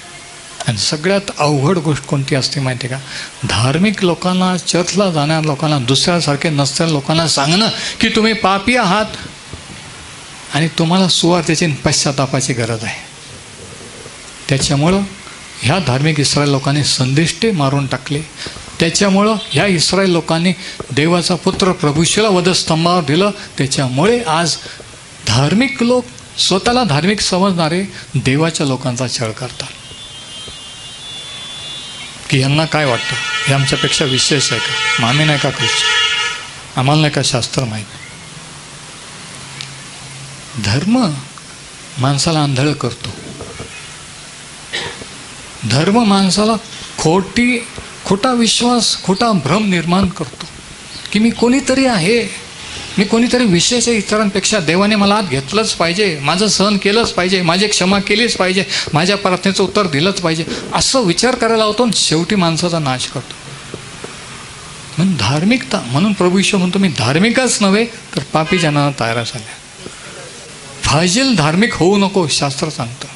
आणि सगळ्यात अवघड गोष्ट कोणती असते माहिती आहे का? धार्मिक लोकांना, चर्चला जाणाऱ्या लोकांना, दुसऱ्यासारखे नसणाऱ्या लोकांना सांगणं की तुम्ही पापी आहात आणि तुम्हाला सुवार्तेची पश्चातापाची गरज आहे. त्याच्यामुळं ह्या धार्मिक इस्रायल लोकांनी संदिष्टे मारून टाकले. त्याच्यामुळं ह्या इस्रायल लोकांनी देवाचा पुत्र प्रभूशीला वधस्तंभावर दिलं. त्याच्यामुळे आज धार्मिक लोक, स्वतःला धार्मिक समजणारे, देवाच्या लोकांचा छळ करतात. की यांना काय वाटतं, हे आमच्यापेक्षा विशेष आहे का? मग आम्ही नाही का ख्रिश्चन? आम्हाला नाही का शास्त्र माहीत? धर्म माणसाला आंधळ करतो. धर्म माणसाला खोटा विश्वास, खोटा भ्रम निर्माण करतो की मी कोणीतरी आहे, मी कोणीतरी विशेष आहे इतरांपेक्षा, देवाने मला आत घेतलंच पाहिजे, माझं सहन केलंच पाहिजे, माझी क्षमा केलीच पाहिजे, माझ्या प्रार्थनेचं उत्तर दिलंच पाहिजे, असं विचार करायला होतो आणि शेवटी माणसाचा नाश करतो. म्हणून धार्मिकता, म्हणून प्रभू येशू म्हणतो मी धार्मिकच नव्हे तर पापी जनांना तयार झाल्या. फाजील धार्मिक होऊ नको शास्त्र सांगतं.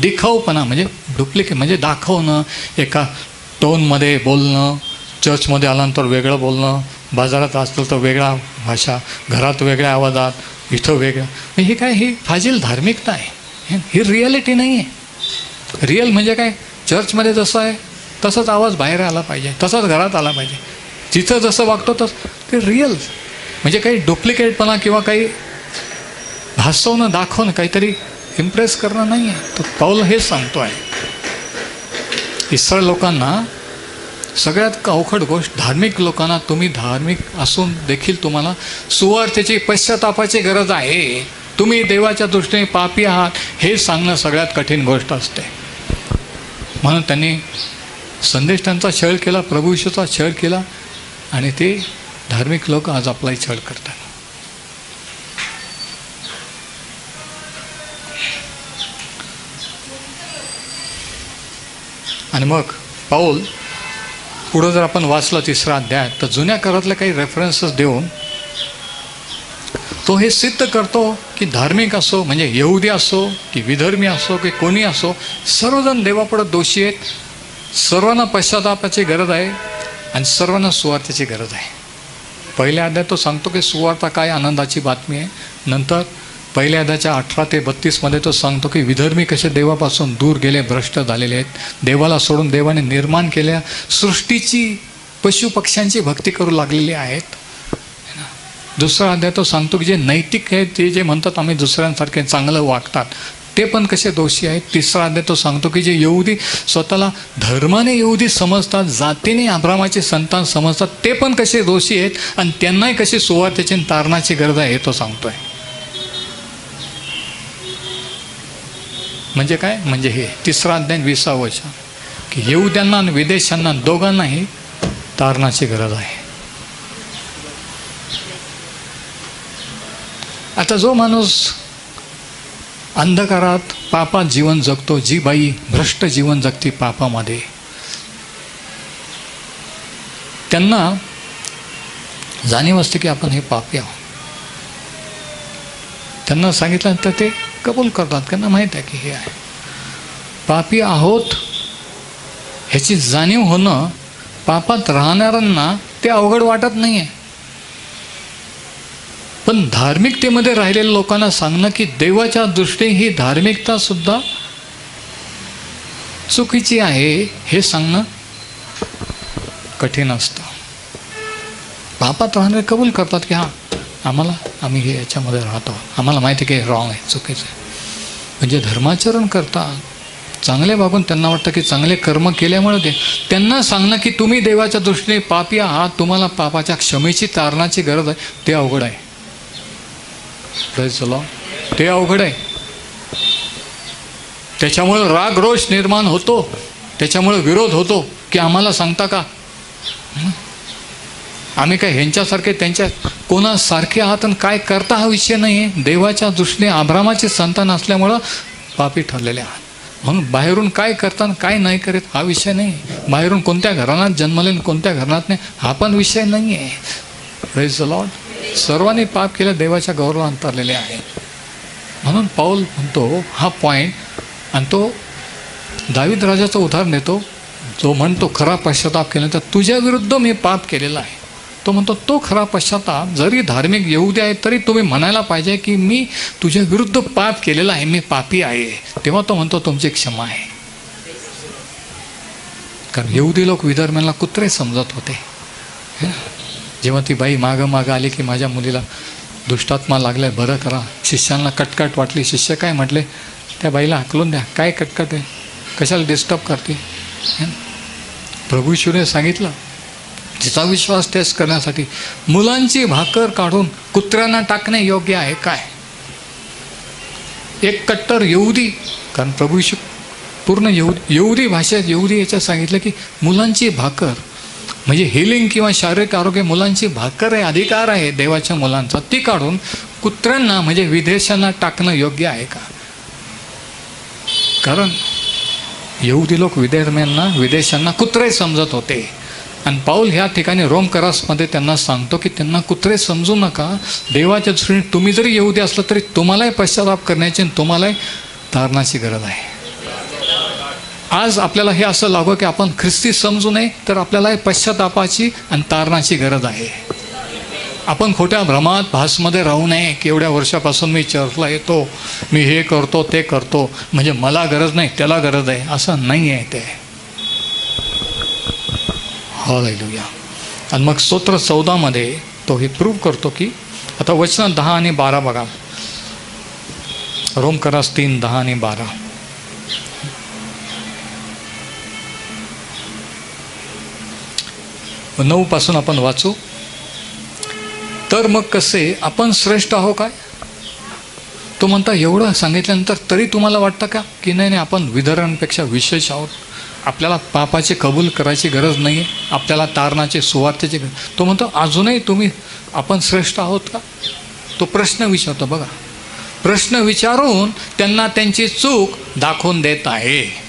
दिखाऊपणा म्हणजे डुप्लिकेट म्हणजे दाखवणं, एका टोनमध्ये बोलणं, चर्चमध्ये आल्यानंतर वेगळं बोलणं, बाजारात असलं तर वेगळा भाषा, घरात वेगळ्या आवाजात, इथं वेगळं, हे काय, ही फाजील धार्मिकता आहे, ही रिॲलिटी नाही आहे. रिअल म्हणजे काय, चर्चमध्ये जसं आहे तसंच आवाज बाहेर आला पाहिजे, तसंच घरात आला पाहिजे, तिथं जसं वागतो तसं ते रिअल. म्हणजे काही डुप्लिकेटपणा किंवा काही भासवणं, दाखवणं, काहीतरी इम्प्रेस करणं नाही आहे. तर पाऊल हेच सांगतो आहे. इस्रायल लोकांना सगळ्यात अवघड गोष्ट, धार्मिक लोकांना, तुम्ही धार्मिक असून देखील तुम्हाला सुवार्थेची, पश्चातापाची गरज आहे. तुम्ही देवाच्या दृष्टीने पापी आहात हे सांगणं सगळ्यात कठीण गोष्ट असते. म्हणून त्यांनी संदेश त्यांचा छळ केला, प्रभू येशूचा छळ केला, आणि ते धार्मिक लोक आज आपलाही छळ करतात. आणि मग पाऊल पुढं जर आपण वाचलं 3रा अध्याय, तर जुन्या करारातले काही रेफरन्सेस देऊन तो हे सिद्ध करतो की धार्मिक असो, म्हणजे यहुदी असो की विधर्मी असो की कोणी असो, सर्वजण देवापुढे दोषी आहेत. सर्वांना पश्चातापाची गरज आहे आणि सर्वांना सुवार्थेची गरज आहे. पहिल्या अध्यायात तो सांगतो की सुवार्ता काय आनंदाची बातमी आहे. नंतर पहिल्या अध्यायाच्या 18 ते 32 तो सांगतो की विधर्मी कसे देवापासून दूर गेले, भ्रष्ट झालेले आहेत, देवाला सोडून देवाने निर्माण केल्या सृष्टीची, पशुपक्ष्यांची भक्ती करू लागलेली आहेत. दुसरा अध्याय तो सांगतो की जे नैतिक आहेत, ते जे म्हणतात आम्ही दुसऱ्यांसारखे चांगलं वागतात, ते पण कसे दोषी आहेत. 3रा अध्याय तो सांगतो की जे यहुदी स्वतःला धर्माने यहुदी समजतात, जातीने अब्रामाचे संतान समजतात, ते पण कसे दोषी आहेत आणि त्यांनाही कशी सुवार्थेची तारणाची गरज आहे हे तो सांगतोय. म्हणजे काय, म्हणजे हे 3रा अध्याय 20 वचन की यहुद्यांना आणि विदेशांना दोघांनाही तारणाची गरज आहे. आता जो माणूस अंधकारात पापात जीवन जगतो, जी बाई भ्रष्ट जीवन जगते पापामध्ये, त्यांना जाणीव असते की आपण हे पापी आहोत. त्यांना सांगितलं तर ते कबूल करतात, त्यांना माहीत आहे की हे आहे पापी आहोत. ह्याची जाणीव होणं पापात राहणाऱ्यांना ते अवघड वाटत नाही आहे. पण धार्मिकतेमध्ये राहिलेल्या लोकांना सांगणं की देवाच्या दृष्टीने ही धार्मिकतासुद्धा चुकीची आहे हे सांगणं कठीण असतं. पापात राहणारे कबूल करतात की हां आम्ही हे याच्यामध्ये राहतो, आम्हाला माहिती आहे की हे रॉंग आहे, चुकीचं आहे. म्हणजे धर्माचरण करतात, चांगले वागून त्यांना वाटतं की चांगले कर्म केल्यामुळे त्यांना सांगणं की तुम्ही देवाच्या दृष्टीने पापी आहात, तुम्हाला पापाच्या क्षमेची तारणाची गरज आहे, ते अवघड आहे. ते अवघड आहे. त्याच्यामुळे राग रोष निर्माण होतो, त्याच्यामुळे विरोध होतो की आम्हाला सांगता का, आम्ही काय ह्यांच्यासारखे त्यांच्या कोणासारखे आहात आणि काय करता हा विषय नाही आहे. देवाच्या दृष्टीने अब्रामाचे संतान असल्यामुळं पापी ठरलेले आहात. म्हणून बाहेरून काय करतात काय नाही करत हा विषय नाही. बाहेरून कोणत्या घराण्यात जन्मले कोणत्या घराण्यात नाही हा पण विषय नाही आहे. Praise the Lord. सर्वांनी पाप केलं, देवाच्या गौरवात अंतरलेले आहे. म्हणून पाऊल म्हणतो हा पॉईंट, आणि तो दावीद राजाचं उदाहरण देतो, जो म्हणतो खरा पश्चाताप केला तर तुझ्या विरुद्ध मी पाप केलेला आहे. तो म्हणतो तो खरा पश्चाताप, जरी धार्मिक यहुदी आहे तरी तुम्ही म्हणायला पाहिजे की मी तुझ्या विरुद्ध पाप केलेला आहे, मी पापी आहे. तेव्हा तो म्हणतो तुमची क्षमा आहे. कारण यहुदी लोक विधर्म्यांना कुत्रे समजत होते. जेव्हा ती बाई मागं आली की माझ्या मुलीला दुष्टात्मा लागलाय, बरं करा. शिष्यांना कटकट वाटली. शिष्य काय म्हटले, त्या बाईला हाकलून द्या, काय कटकट आहे, कशाला डिस्टर्ब करते. प्रभू येशूने सांगितलं तिचा विश्वास टेस्ट करण्यासाठी मुलांची भाकर काढून कुत्र्यांना टाकणे योग्य आहे काय. एक कट्टर यहुदी, कारण प्रभू येशू पूर्ण यहुदी भाषेत यहुदी याच्यात सांगितलं की मुलांची भाकर म्हणजे हिलिंग किंवा शारीरिक आरोग्य मुलांची भाकर आहे, अधिकार आहे देवाच्या मुलांचा, ती काढून कुत्र्यांना म्हणजे विदेशांना टाकणं योग्य आहे का? कारण यहुदी लोक विदेशांना कुत्रे समजत होते. आणि पाऊल ह्या ठिकाणी रोमकरासमध्ये त्यांना सांगतो की त्यांना कुत्रे समजू नका. देवाच्या दृष्टीने तुम्ही जरी यहुदी असलं तरी तुम्हालाही पश्चाताप करण्याची आणि तुम्हालाही तारणाची गरज आहे. आज आपल्याला हे असं लागू की आपण ख्रिस्ती समजू नये, तर आपल्याला पश्चातापाची आणि तारणाची गरज आहे. आपण खोट्या भ्रमात भासमध्ये राहू नये की एवढ्या वर्षापासून मी चर्चला येतो, मी हे करतो ते करतो म्हणजे मला गरज नाही त्याला गरज आहे, असं नाही आहे ते. हालेलुया. आणि मग स्तोत्र 14 तो हे प्रूव्ह करतो की आता वचन 10 आणि 12 बघा. रोमकरास 3, 10 आणि 12. 9 पासून आपण वाचू. तर मग कसे आपण श्रेष्ठ आहो काय? तो म्हणता एवढं सांगितल्यानंतर तरी तुम्हाला वाटतं का की नाही आपण विधर्मांपेक्षा विशेष आहोत, आपल्याला पापाचे कबूल करायची गरज नाही आहे, आपल्याला तारणाचे सुवार्थेची गरज. तो म्हणतो अजूनही आपण श्रेष्ठ आहोत का? तो प्रश्न विचारतो. बघा, प्रश्न विचारून त्यांना त्यांची चूक दाखवून देत आहे.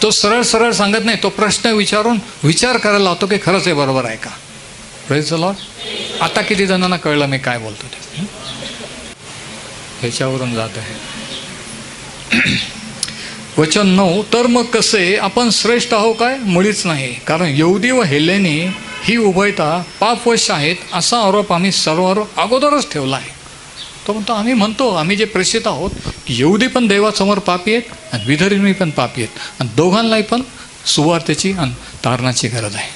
तो सरळ सरळ सांगत नाही, तो प्रश्न विचारून विचार करायला लावतो की खरंच हे बरोबर आहे का. Praise the Lord. आता किती जणांना कळलं मी काय बोलतो ते? ह्याच्यावरून जात आहे. वचन 9. तर मग कसे आपण श्रेष्ठ आहो काय? मुळीच नाही. कारण यहुदी व हेलेनी ही उभयता पापवश आहेत असा आरोप आम्ही सर्वांवर अगोदरच ठेवला आहे. तो म्हणतो आम्ही जे प्रेषित आहोत की यहुदी पण देवासमोर पापी आहेत आणि विधर्मी पण पापी आहेत आणि दोघांनाही पण सुवार्थेची आणि तारणाची गरज आहे.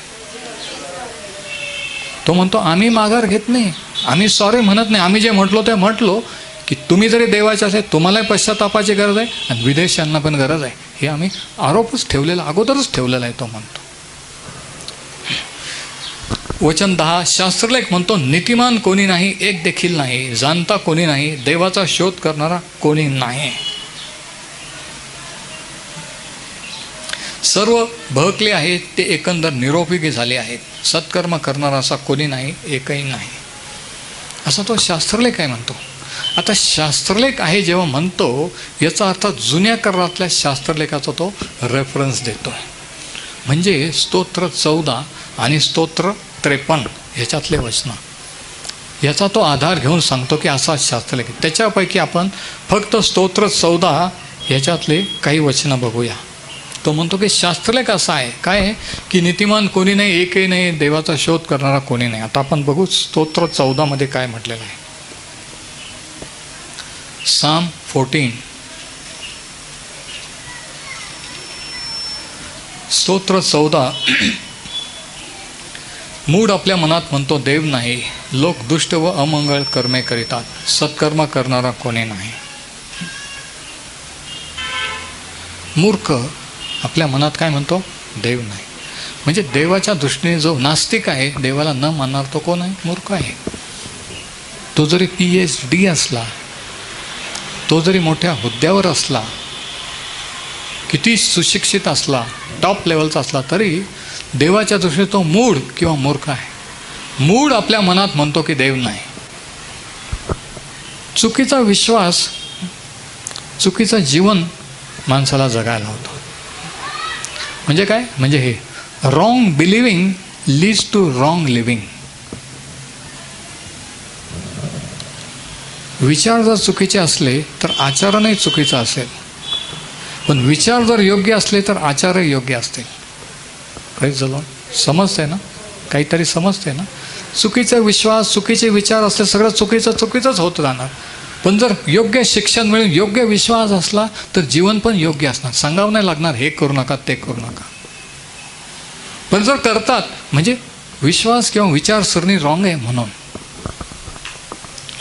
तो म्हणतो आम्ही माघार घेत नाही, आम्ही सॉरी म्हणत नाही. आम्ही जे म्हटलो ते म्हटलो की तुम्ही जरी देवाचे असेल तुम्हालाही पश्चातापाची गरज आहे आणि विदेशांना पण गरज आहे. हे आम्ही आरोपच ठेवलेला, अगोदरच ठेवलेला आहे. तो म्हणतो वचन 10. शास्त्रलेख म्हणतो नीतिमान कोणी नाही, एक देखील नाही. जाणता कोणी नाही, देवाचा शोध करणारा कोणी नाही. सर्व बहकले आहेत, ते एकंदर निरुपयोगी झाले आहेत. सत्कर्म करणारा असा कोणी नाही, एकही नाही. असा तो शास्त्रलेख आहे म्हणतो. आता शास्त्रलेख आहे जेव्हा म्हणतो याचा अर्थ जुन्या करारातल्या शास्त्रलेखाचा तो रेफरन्स देतो. म्हणजे स्तोत्र 14 आणि स्तोत्र 53 ह्याच्यातले वचनं, याचा तो आधार घेऊन सांगतो की असा शास्त्रलेख. त्याच्यापैकी आपण फक्त स्तोत्र 14 ह्याच्यातले काही वचनं बघूया. तो म्हणतो की शास्त्रलेख असा आहे काय आहे की नीतिमान कोणी नाही, एकही नाही, देवाचा शोध करणारा कोणी नाही. आता आपण बघू स्तोत्र 14 काय म्हटलेलं आहे. Psalm 14. स्तोत्र 14. मूढ आपल्या मनात म्हणतो देव नाही, लोक दुष्ट व अमंगळ कर्मे करीतात, सत्कर्म करणारा कोणी नाही. मूर्ख आपल्या मनात काय म्हणतो? देव नाही. म्हणजे देवाच्या दृष्टीने जो नास्तिक आहे, देवाला न मानणार तो कोण आहे? मूर्ख आहे. तो जरी PhD असला, तो जरी मोठ्या हुद्द्यावर असला, किती सुशिक्षित असला, टॉप लेवलचा असला, तरी देवाच्या दृष्टीने तो मूढ किंवा मूर्ख आहे. मूढ आपल्या मनात म्हणतो की देव नाही. चुकीचा विश्वास, चुकीचं जीवन माणसाला जगायला होतं. म्हणजे काय? म्हणजे हे wrong believing leads to wrong living. विचार जर चुकीचे असले तर आचरणही चुकीचं असेल, पण विचार जर योग्य असले तर आचारही योग्य असतील. Praise the Lord. समजते ना? काहीतरी समजते ना? चुकीचा विश्वास, चुकीचे विचार असले सगळं चुकीचंच होत राहणार. पण जर योग्य शिक्षण मिळून योग्य विश्वास असला तर जीवन पण योग्य असणार. सांगावं नाही लागणार हे करू नका ते करू नका. पण जर करतात म्हणजे विश्वास किंवा विचारसरणी रॉंग आहे म्हणून.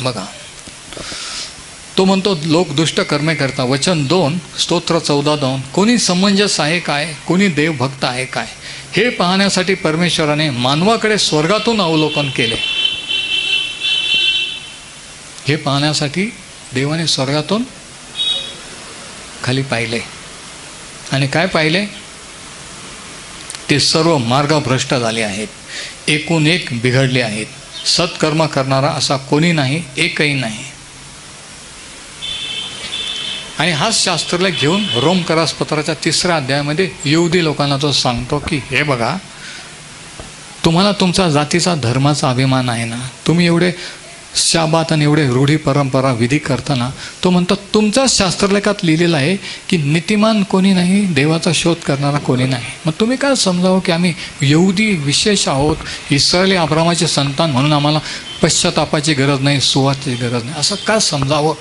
बघा, तो म्हणतो लोक दुष्ट कर्मे करता. वचन 2 स्तोत्र 14:2. कोणी समंजस आहे काय? कोणी देवभक्त आहे काय? हे पाहण्यासाठी परमेश्वराने मानवाकडे स्वर्गातून अवलोकन केले. हे पाहण्यासाठी देवाने स्वर्गातून खाली पाहिले. आणि काय पाहिले? ते सर्व मार्गभ्रष्ट झाले आहेत, एकूण एक बिघडले आहेत. सत्कर्म करणारा असा कोणी नाही, एकही नाही. आणि हाच शास्त्राला घेऊन रोमकरास पत्राच्या 3ऱ्या अध्यायामध्ये यहुदी लोकांना तो सांगतो की हे बघा, तुम्हाला तुमचा जातीचा धर्माचा अभिमान आहे ना, तुम्ही एवढे शाबात आणि एवढे रूढी परंपरा विधी करताना, तो म्हणतो तुमच्याच शास्त्रलेखात लिहिलेलं आहे की नीतिमान कोणी नाही, देवाचा शोध करणारा कोणी नाही. मग तुम्ही काय समजावं की आम्ही यहुदी विशेष आहोत, इस्रायली अब्रामाचे संतान म्हणून आम्हाला पश्चातापाची गरज नाही, सुवार्तेची गरज नाही, असं काय समजावं?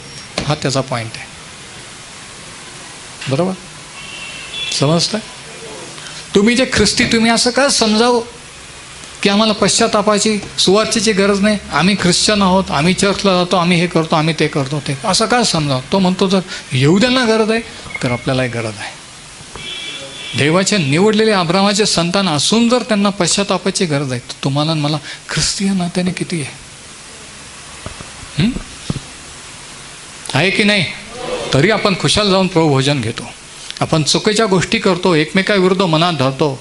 हा त्याचा पॉईंट आहे. बरोबर समजतं? तुम्ही जे ख्रिस्ती, तुम्ही असं काय समजावं की आम्हाला पश्चातापाची सुवार्तेची गरज नाही, आम्ही ख्रिश्चन आहोत, आम्ही चर्चला जातो, आम्ही हे करतो, आम्ही ते करतो, ते असं काय समजावं? तो म्हणतो जर यहुद्यांना गरज आहे तर आपल्यालाही गरज आहे. देवाचे निवडलेले अब्रामाचे संतान असून जर त्यांना पश्चातापाची गरज आहे, तर तुम्हाला मला ख्रिस्तीय नात्याने किती आहे की नाही? तरी आपण खुशाल जाऊन प्रभुभोजन घेतो. आपण चुकीच्या गोष्टी करतो, एकमेकाविरुद्ध मनात धरतो,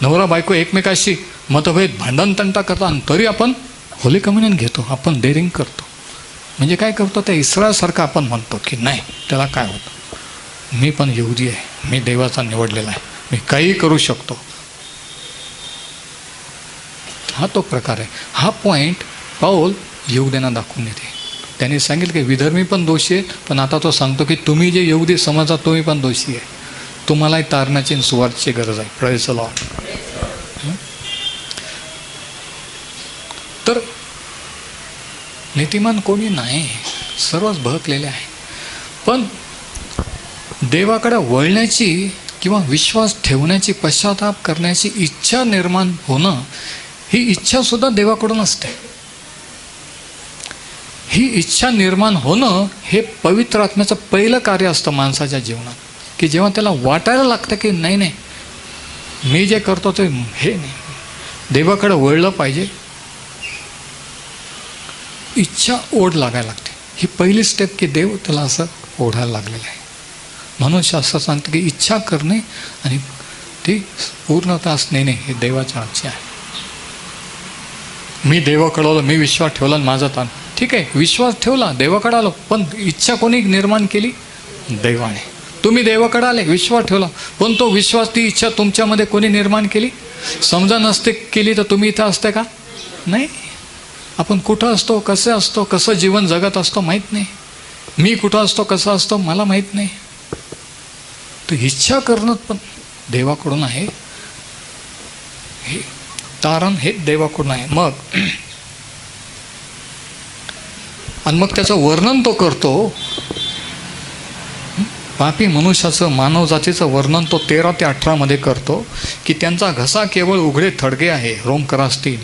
नवरा बायको एकमेकाशी मतभेद भांडण तंटा करतो, आणि तरी आपण होली कम्युनियन घेतो, आपण डेअरिंग करतो. म्हणजे काय करतो? त्या इस्रायलसारखं आपण म्हणतो की नाही, त्याला काय होतं, मी पण यहुदी आहे, मी देवाचा निवडलेला आहे, मी काहीही करू शकतो. हा तो प्रकार आहे. हा पॉईंट पाऊल यहुद्यांना दाखवून देते. त्यांनी सांगितलं की विधर्मी पण दोषी आहे, पण आता तो सांगतो की तुम्ही जे यहुदी समजा तुम्ही पण दोषी आहे, तुम्हालाही तारणाची आणि सुवार्तेची गरज आहे. Praise the Lord. तर नीतिमान कोणी नाही, सर्वच बहकलेले आहे. पण देवाकडे वळण्याची किंवा विश्वास ठेवण्याची, पश्चाताप करण्याची इच्छा निर्माण होणं, ही इच्छासुद्धा देवाकडून असते. ही इच्छा निर्माण होणं हे पवित्र आत्म्याचं पहिलं कार्य असतं माणसाच्या जीवनात, की जेव्हा त्याला वाटायला लागतं की नाही नाही, मी जे करतो ते हे नाही, देवाकडे वळलं पाहिजे, इच्छा ओढ लागायला लागते. ही पहिली स्टेप की देव त्याला असं ओढायला लागलेलं आहे. म्हणून शास्त्र सांगतं की इच्छा करणे आणि ती पूर्णतास नेणे हे देवाच्या हातची आहे. मी देवाकडे आलो, मी विश्वास ठेवला, माझा ताण, ठीक आहे, विश्वास ठेवला, देवाकडे आलो, पण इच्छा कोणी निर्माण केली? देवाने. तुम्ही देवाकडे आले, विश्वास ठेवला, पण तो विश्वास, ती इच्छा तुमच्यामध्ये कोणी निर्माण केली? समजा नसते केली तर तुम्ही इथं असते का? नाही. आपण कुठं असतो, कसं असतो, कसं जीवन जगत असतो माहीत नाही. मी कुठं असतो, कसं असतो मला माहीत नाही. तर इच्छा करणं पण देवाकडून आहे, हे तारण हे देवाकडून आहे. मग आणि मग त्याचं वर्णन तो करतो, पापी मनुष्याचं, मानव जातीचं वर्णन तो 13 ते 18 मध्ये करतो की त्यांचा घसा केवळ उघडे थडगे आहे. रोमकरास 3.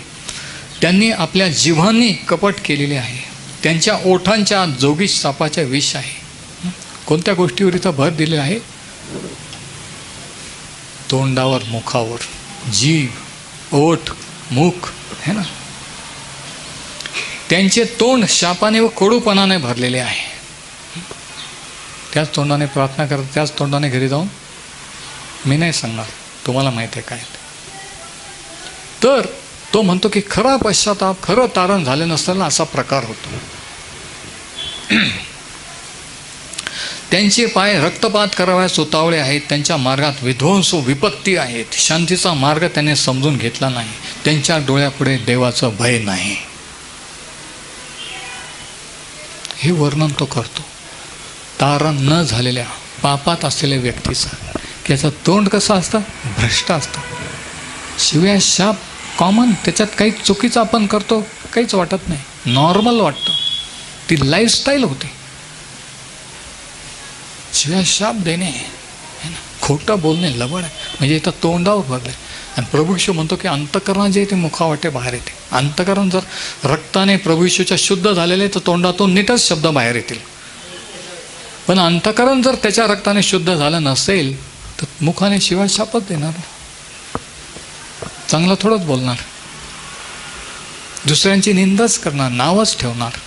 त्यांनी आपल्या जिव्हांनी कपट केलेले आहे, त्यांच्या ओठांच्या आत जोगीश सापाच्या विष आहे. कोणत्या गोष्टीवर इथं भर दिलेला आहे? तोंडावर, मुखावर, जीभ, ओठ, मुख है ना. त्यांचे तोंड शापाने व कडूपणाने भरलेले आहे. त्याच तोंडाने प्रार्थना करत, त्याच तोंडाने घरी जाऊन, मी नाही सांगणार, तुम्हाला माहिती आहे काय. तर तो म्हणतो की खरा पश्चाताप, खरं तारण झाले नसताना असा प्रकार होतो. त्यांचे पाय रक्तपात करावयास उतावळे आहेत, त्यांच्या मार्गात विध्वंस व विपत्ती आहेत, शांतीचा मार्ग त्याने समजून घेतला नाही, त्यांच्या डोळ्यापुढे देवाचं भय नाही. हे वर्णन तो करतो तारण न झालेल्या पापात असलेल्या व्यक्तीचं, की याचं तोंड कसं असतं? भ्रष्ट असतं. शिव्या, शाप कॉमन, त्याच्यात काही चुकीचं आपण करतो काहीच वाटत नाही, नॉर्मल वाटतं, ती लाईफस्टाईल होते. शिव्या शाप देणे, खोटं बोलणे, लबड आहे, म्हणजे इथं तोंडावर भरलं. आणि प्रभू येशू म्हणतो की अंतःकरण जे ते मुखावाटे बाहेर येते. अंतःकरण जर रक्ताने प्रभू येशूच्या शुद्ध झालेले तर तोंडातून नीटच शब्द बाहेर येतील. पण अंतःकरण जर त्याच्या रक्ताने शुद्ध झालं नसेल तर मुखाने शिवाय शापच देणार, चांगलं थोडंच बोलणार, दुसऱ्यांची निंदाच करणार, नावच ठेवणार.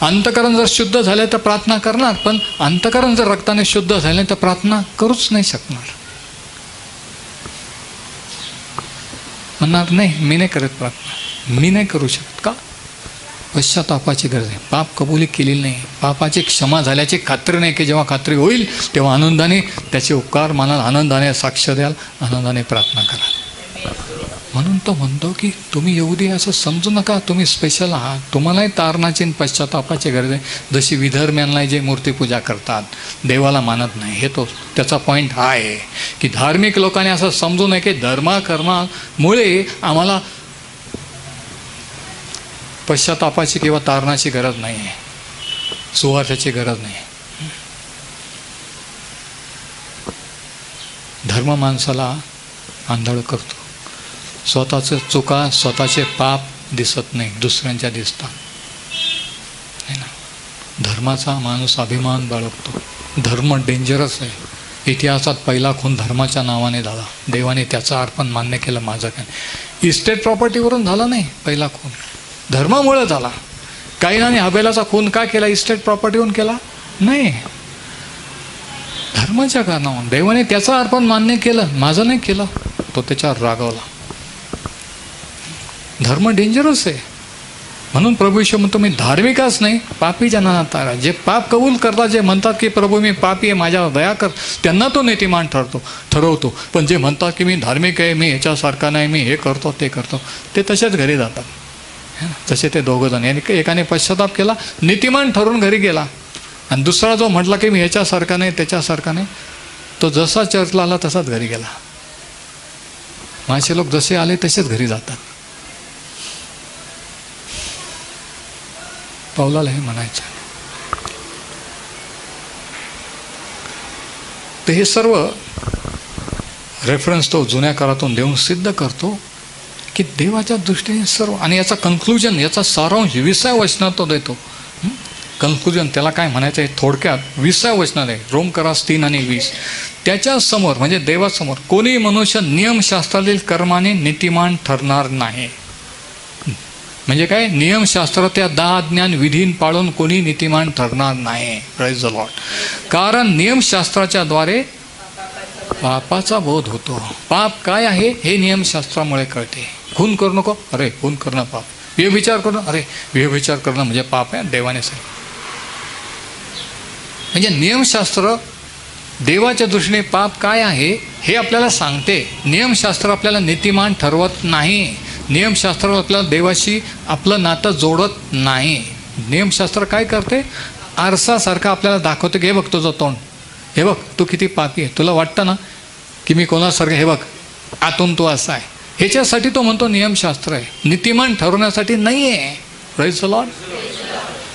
अंतःकरण जर शुद्ध झाले तर प्रार्थना करणार, पण अंतःकरण जर रक्ताने शुद्ध झाले तर प्रार्थना करूच नाही शकणार. म्हणणार नाही मी नाही करत प्रार्थना, मी नाही करू शकत. का? पश्चातापाची गरज आहे. पाप कबुली केलेली नाही, पापाची क्षमा झाल्याची खात्री नाही, की जेव्हा खात्री होईल तेव्हा आनंदाने त्याचे उपकार मानाल, आनंदाने साक्ष द्याल, आनंदाने प्रार्थना कराल. म्हणून तो म्हणतो की तुम्ही येऊदी असं समजू नका, तुम्ही स्पेशल आहात, तुम्हालाही तारणाची आणि पश्चातापाची गरज आहे. जशी विधर्म्यांना जे मूर्तीपूजा करतात, देवाला मानत नाही, हे तो त्याचा पॉईंट हा आहे की धार्मिक लोकांनी असं समजू नये की धर्माकर्मामुळे आम्हाला पश्चातापाची किंवा तारणाची गरज नाही आहे, सुवार्थ्याची गरज नाही. धर्म माणसाला आंधळ करतो. स्वतःचं चुका, स्वतःचे पाप दिसत नाही, दुसऱ्यांच्या दिसतात. है ना? धर्माचा माणूस अभिमान बाळगतो. धर्म डेंजरस आहे. इतिहासात पहिला खून धर्माच्या नावाने झाला. देवाने त्याचा अर्पण मान्य केलं. माझं काय, इस्टेट प्रॉपर्टीवरून झाला नाही पहिला खून, धर्मामुळे झाला. काईनाने हबेलाचा खून का केला? इस्टेट प्रॉपर्टीवरून केला नाही, धर्माच्या कारणावरून. देवाने त्याचं अर्पण मान्य केलं, माझं नाही केलं. तो त्याच्यावर रागावला. धर्म डेंजरस आहे. म्हणून प्रभू येशू म्हणतो मी धार्मिकच नाही, पापी जनांना तारा. जे पाप कबूल करतात, जे म्हणतात की प्रभू मी पापी आहे, माझ्यावर दया कर, त्यांना तो नीतिमान ठरवतो. पण जे म्हणतात की मी धार्मिक आहे, मी ह्याच्यासारखा नाही, मी हे करतो ते करतो, ते तसेच घरी जातात. तसे ते दोघंजण. याने एकाने पश्चाताप केला, नीतिमान ठरवून घरी गेला, आणि दुसरा जो म्हटला की मी ह्याच्यासारखा नाही त्याच्यासारखा नाही, तो जसा चर्चला आला तसाच घरी गेला. माझे लोक जसे आले तसेच घरी जातात. पावलाला हे म्हणायचं. तर हे सर्व रेफरन्स तो जुन्या काळातून देऊन सिद्ध करतो की देवाच्या दृष्टीने सर्व. आणि याचा कन्क्लुजन, याचा सारांश 20व्या वचनात तो देतो. कन्क्लुजन त्याला काय म्हणायचं आहे थोडक्यात 20व्या वचनात आहे. रोमकरास 3 आणि 20. त्याच्या समोर म्हणजे देवासमोर कोणी मनुष्य नियमशास्त्रातील कर्माने नीतिमान ठरणार नाही. म्हणजे काय? नियमशास्त्र त्या 10 आज्ञा विधीन पाळून कोणी नीतिमान ठरणार नाही. Praise the Lord. कारण नियमशास्त्राच्या द्वारे पापाचा बोध होतो. पाप काय आहे हे नियमशास्त्रामुळे कळते. खून करू नको, अरे खून करणं पाप. व्यभिचार करणं, अरे व्यभिचार करणं म्हणजे पाप आहे, देवाने सांगितलं. म्हणजे नियमशास्त्र देवाच्या दृष्टीने पाप काय आहे हे आपल्याला सांगते. नियमशास्त्र आपल्याला नीतिमान ठरवत नाही. नियमशास्त्र आपल्याला देवाशी आपलं नातं जोडत नाही. नियमशास्त्र काय करते? आरसासारखं आपल्याला दाखवते की हे बघ तुझं तोंड, हे बघ तू किती पापी आहे, तुला वाटतं ना की मी कोणासारखं, हे बघ आतून तू असा आहे. ह्याच्यासाठी तो म्हणतो नियमशास्त्र आहे, नीतिमान ठरवण्यासाठी नाही आहे. Praise the Lord.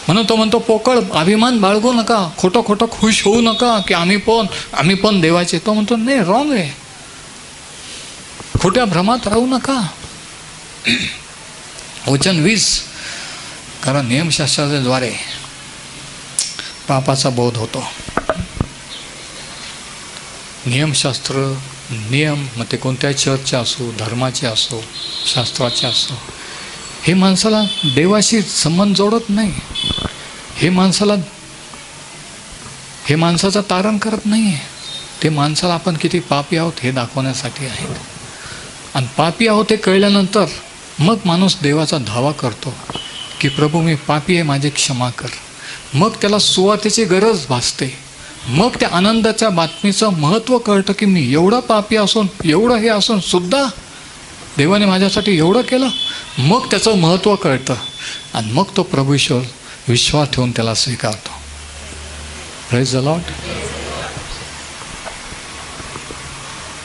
म्हणून तो म्हणतो पोकळ अभिमान बाळगू नका, खोटं खोटं खुश होऊ नका की आम्ही पण देवाचे. तो म्हणतो नाही, रॉंग आहे. खोट्या भ्रमात राहू नका. वचन 20. कारण नियमशास्त्राच्या द्वारे पापाचा बोध होतो. नियमशास्त्र, नियम मग ते कोणत्याही चर्चचे असो, धर्माचे असो, शास्त्राचे असो, हे माणसाला देवाशी संबंध जोडत नाही. हे माणसाचं तारण करत नाही आहे. ते माणसाला आपण किती पापी आहोत हे दाखवण्यासाठी आहेत. आणि पापी आहोत हे कळल्यानंतर मग माणूस देवाचा धावा करतो की प्रभू मी पापी आहे, माझी क्षमा कर. मग त्याला सुवार्थेची गरज भासते. मग त्या आनंदाच्या बातमीचं महत्त्व कळतं की मी एवढं पापी असून, एवढं हे असून सुद्धा देवाने माझ्यासाठी एवढं केलं. मग त्याचं महत्त्व कळतं आणि मग तो प्रभूश्वर विश्वास ठेवून त्याला स्वीकारतो. Praise the Lord.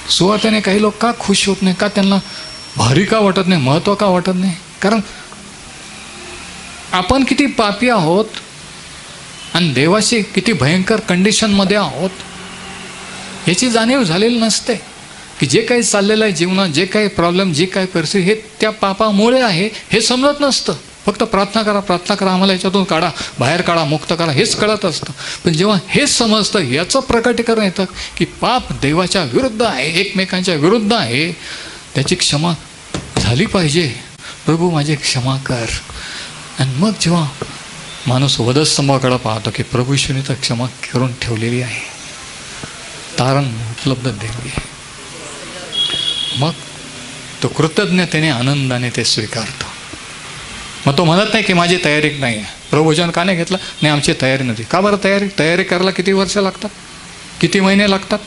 सुवार्थेने काही लोक का खुश होत नाही, का त्यांना भारी का वाटत नाही, महत्त्व का वाटत नाही? कारण आपण किती पापी आहोत आणि देवाशी किती भयंकर कंडिशनमध्ये आहोत याची जाणीव झालेली नसते. की जे काही चाललेलं आहे जीवनात, जे काही प्रॉब्लेम, जी काही परिस्थिती, हे त्या पापामुळे आहे हे समजत नसतं. फक्त प्रार्थना करा, आम्हाला याच्यातून काढा, बाहेर काढा, मुक्त करा, हेच कळत असतं. पण जेव्हा हेच समजतं, याचं प्रकटीकरण येतं की पाप देवाच्या विरुद्ध आहे, एकमेकांच्या विरुद्ध आहे, त्याची क्षमा झाली पाहिजे. प्रभू माझी क्षमा कर. आणि मग जेव्हा माणूस वधस्तंभाकडे पाहतो की प्रभू ईश्वरने तर क्षमा करून ठेवलेली आहे, तारण उपलब्ध दिलेली आहे, मग तो कृतज्ञतेने आनंदाने ते स्वीकारतो. मग तो म्हणत नाही की माझी तयारी नाही आहे. प्रभोजन का नाही घेतलं? नाही, आमची तयारी नव्हती. का बरं तयारी करायला किती वर्ष लागतात, किती महिने लागतात?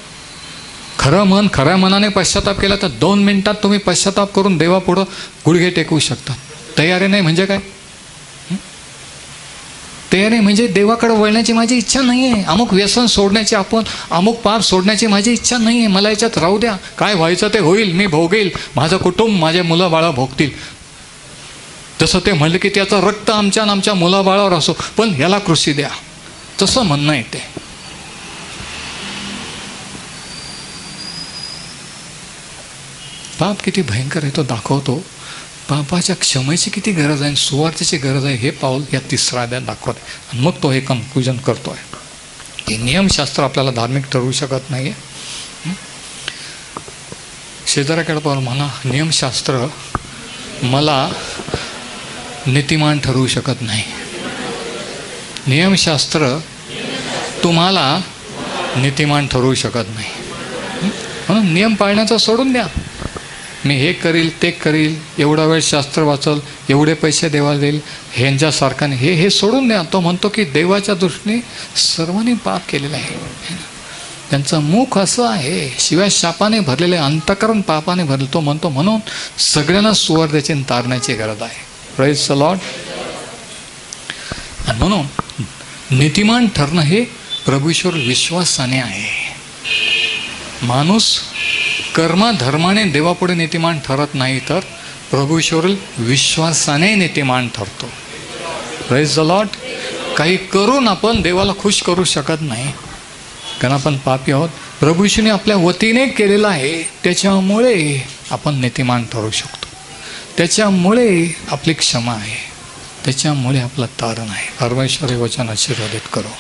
खऱ्या मनाने पश्चाताप केला तर 2 मिनिटात तुम्ही पश्चाताप करून देवापुढं गुडघे टेकवू शकता. तयारी नाही म्हणजे काय? तयारी म्हणजे देवाकडे वळण्याची माझी इच्छा नाही आहे, अमुक व्यसन सोडण्याची, अमुक पाप सोडण्याची माझी इच्छा नाही आहे. मला याच्यात राहू द्या, काय व्हायचं ते होईल, मी भोगेल, माझं कुटुंब, माझे मुलं बाळं भोगतील. जसं ते म्हणलं की त्याचं रक्त आमच्या मुलाबाळावर असो, पण ह्याला कृषी द्या, तसं म्हणणं आहे ते. पाप किती भयंकर आहे तो दाखवतो. पापाच्या क्षमेची किती गरज आहे, सुवार्थेची गरज आहे, हे पाऊल या 3ऱ्या अध्यायात दाखवत आहे. आणि मग तो हे कन्क्लुजन करतोय की नियमशास्त्र आपल्याला धार्मिक ठरवू शकत नाही आहे. शेजाऱ्याकडे पाहून म्हणा, नियमशास्त्र मला नीतिमान ठरवू शकत नाही. नियमशास्त्र तुम्हाला नीतिमान ठरवू शकत नाही. म्हणून नियम पाळण्याचं सोडून द्या. मी हे करील, ते करील, एवढा वेळ शास्त्र वाचल, एवढे पैसे देवाला देईल, ह्यांच्यासारखा नाही, हे सोडून द्या. तो म्हणतो की देवाच्या दृष्टीने सर्वांनी पाप केलेलं आहे. त्यांचं मुख असं आहे, शिवाय शापाने भरलेले, अंतःकरण पापाने भरले. तो म्हणतो म्हणून सगळ्यांना सुवार्थेची तारण्याची गरज आहे. Praise the Lord. आणि म्हणून नीतिमान ठरणं हे प्रभूश्वर विश्वासाने आहे. माणूस कर्मधर्माने देवापुढे नीतिमान ठरत नाही, तर प्रभूश्वर विश्वासाने नीतिमान ठरतो. Praise the Lord. काही करून आपण देवाला खुश करू शकत नाही, कारण आपण पापी आहोत. प्रभूश्वरने आपल्या वतीने केलेलं आहे, त्याच्यामुळे आपण नीतिमान ठरू शकतो. त्याच्यामुळे आपली क्षमा आहे, त्याच्यामुळे आपलं तारण आहे. परमेश्वर हे वचन आशीर्वादित करो.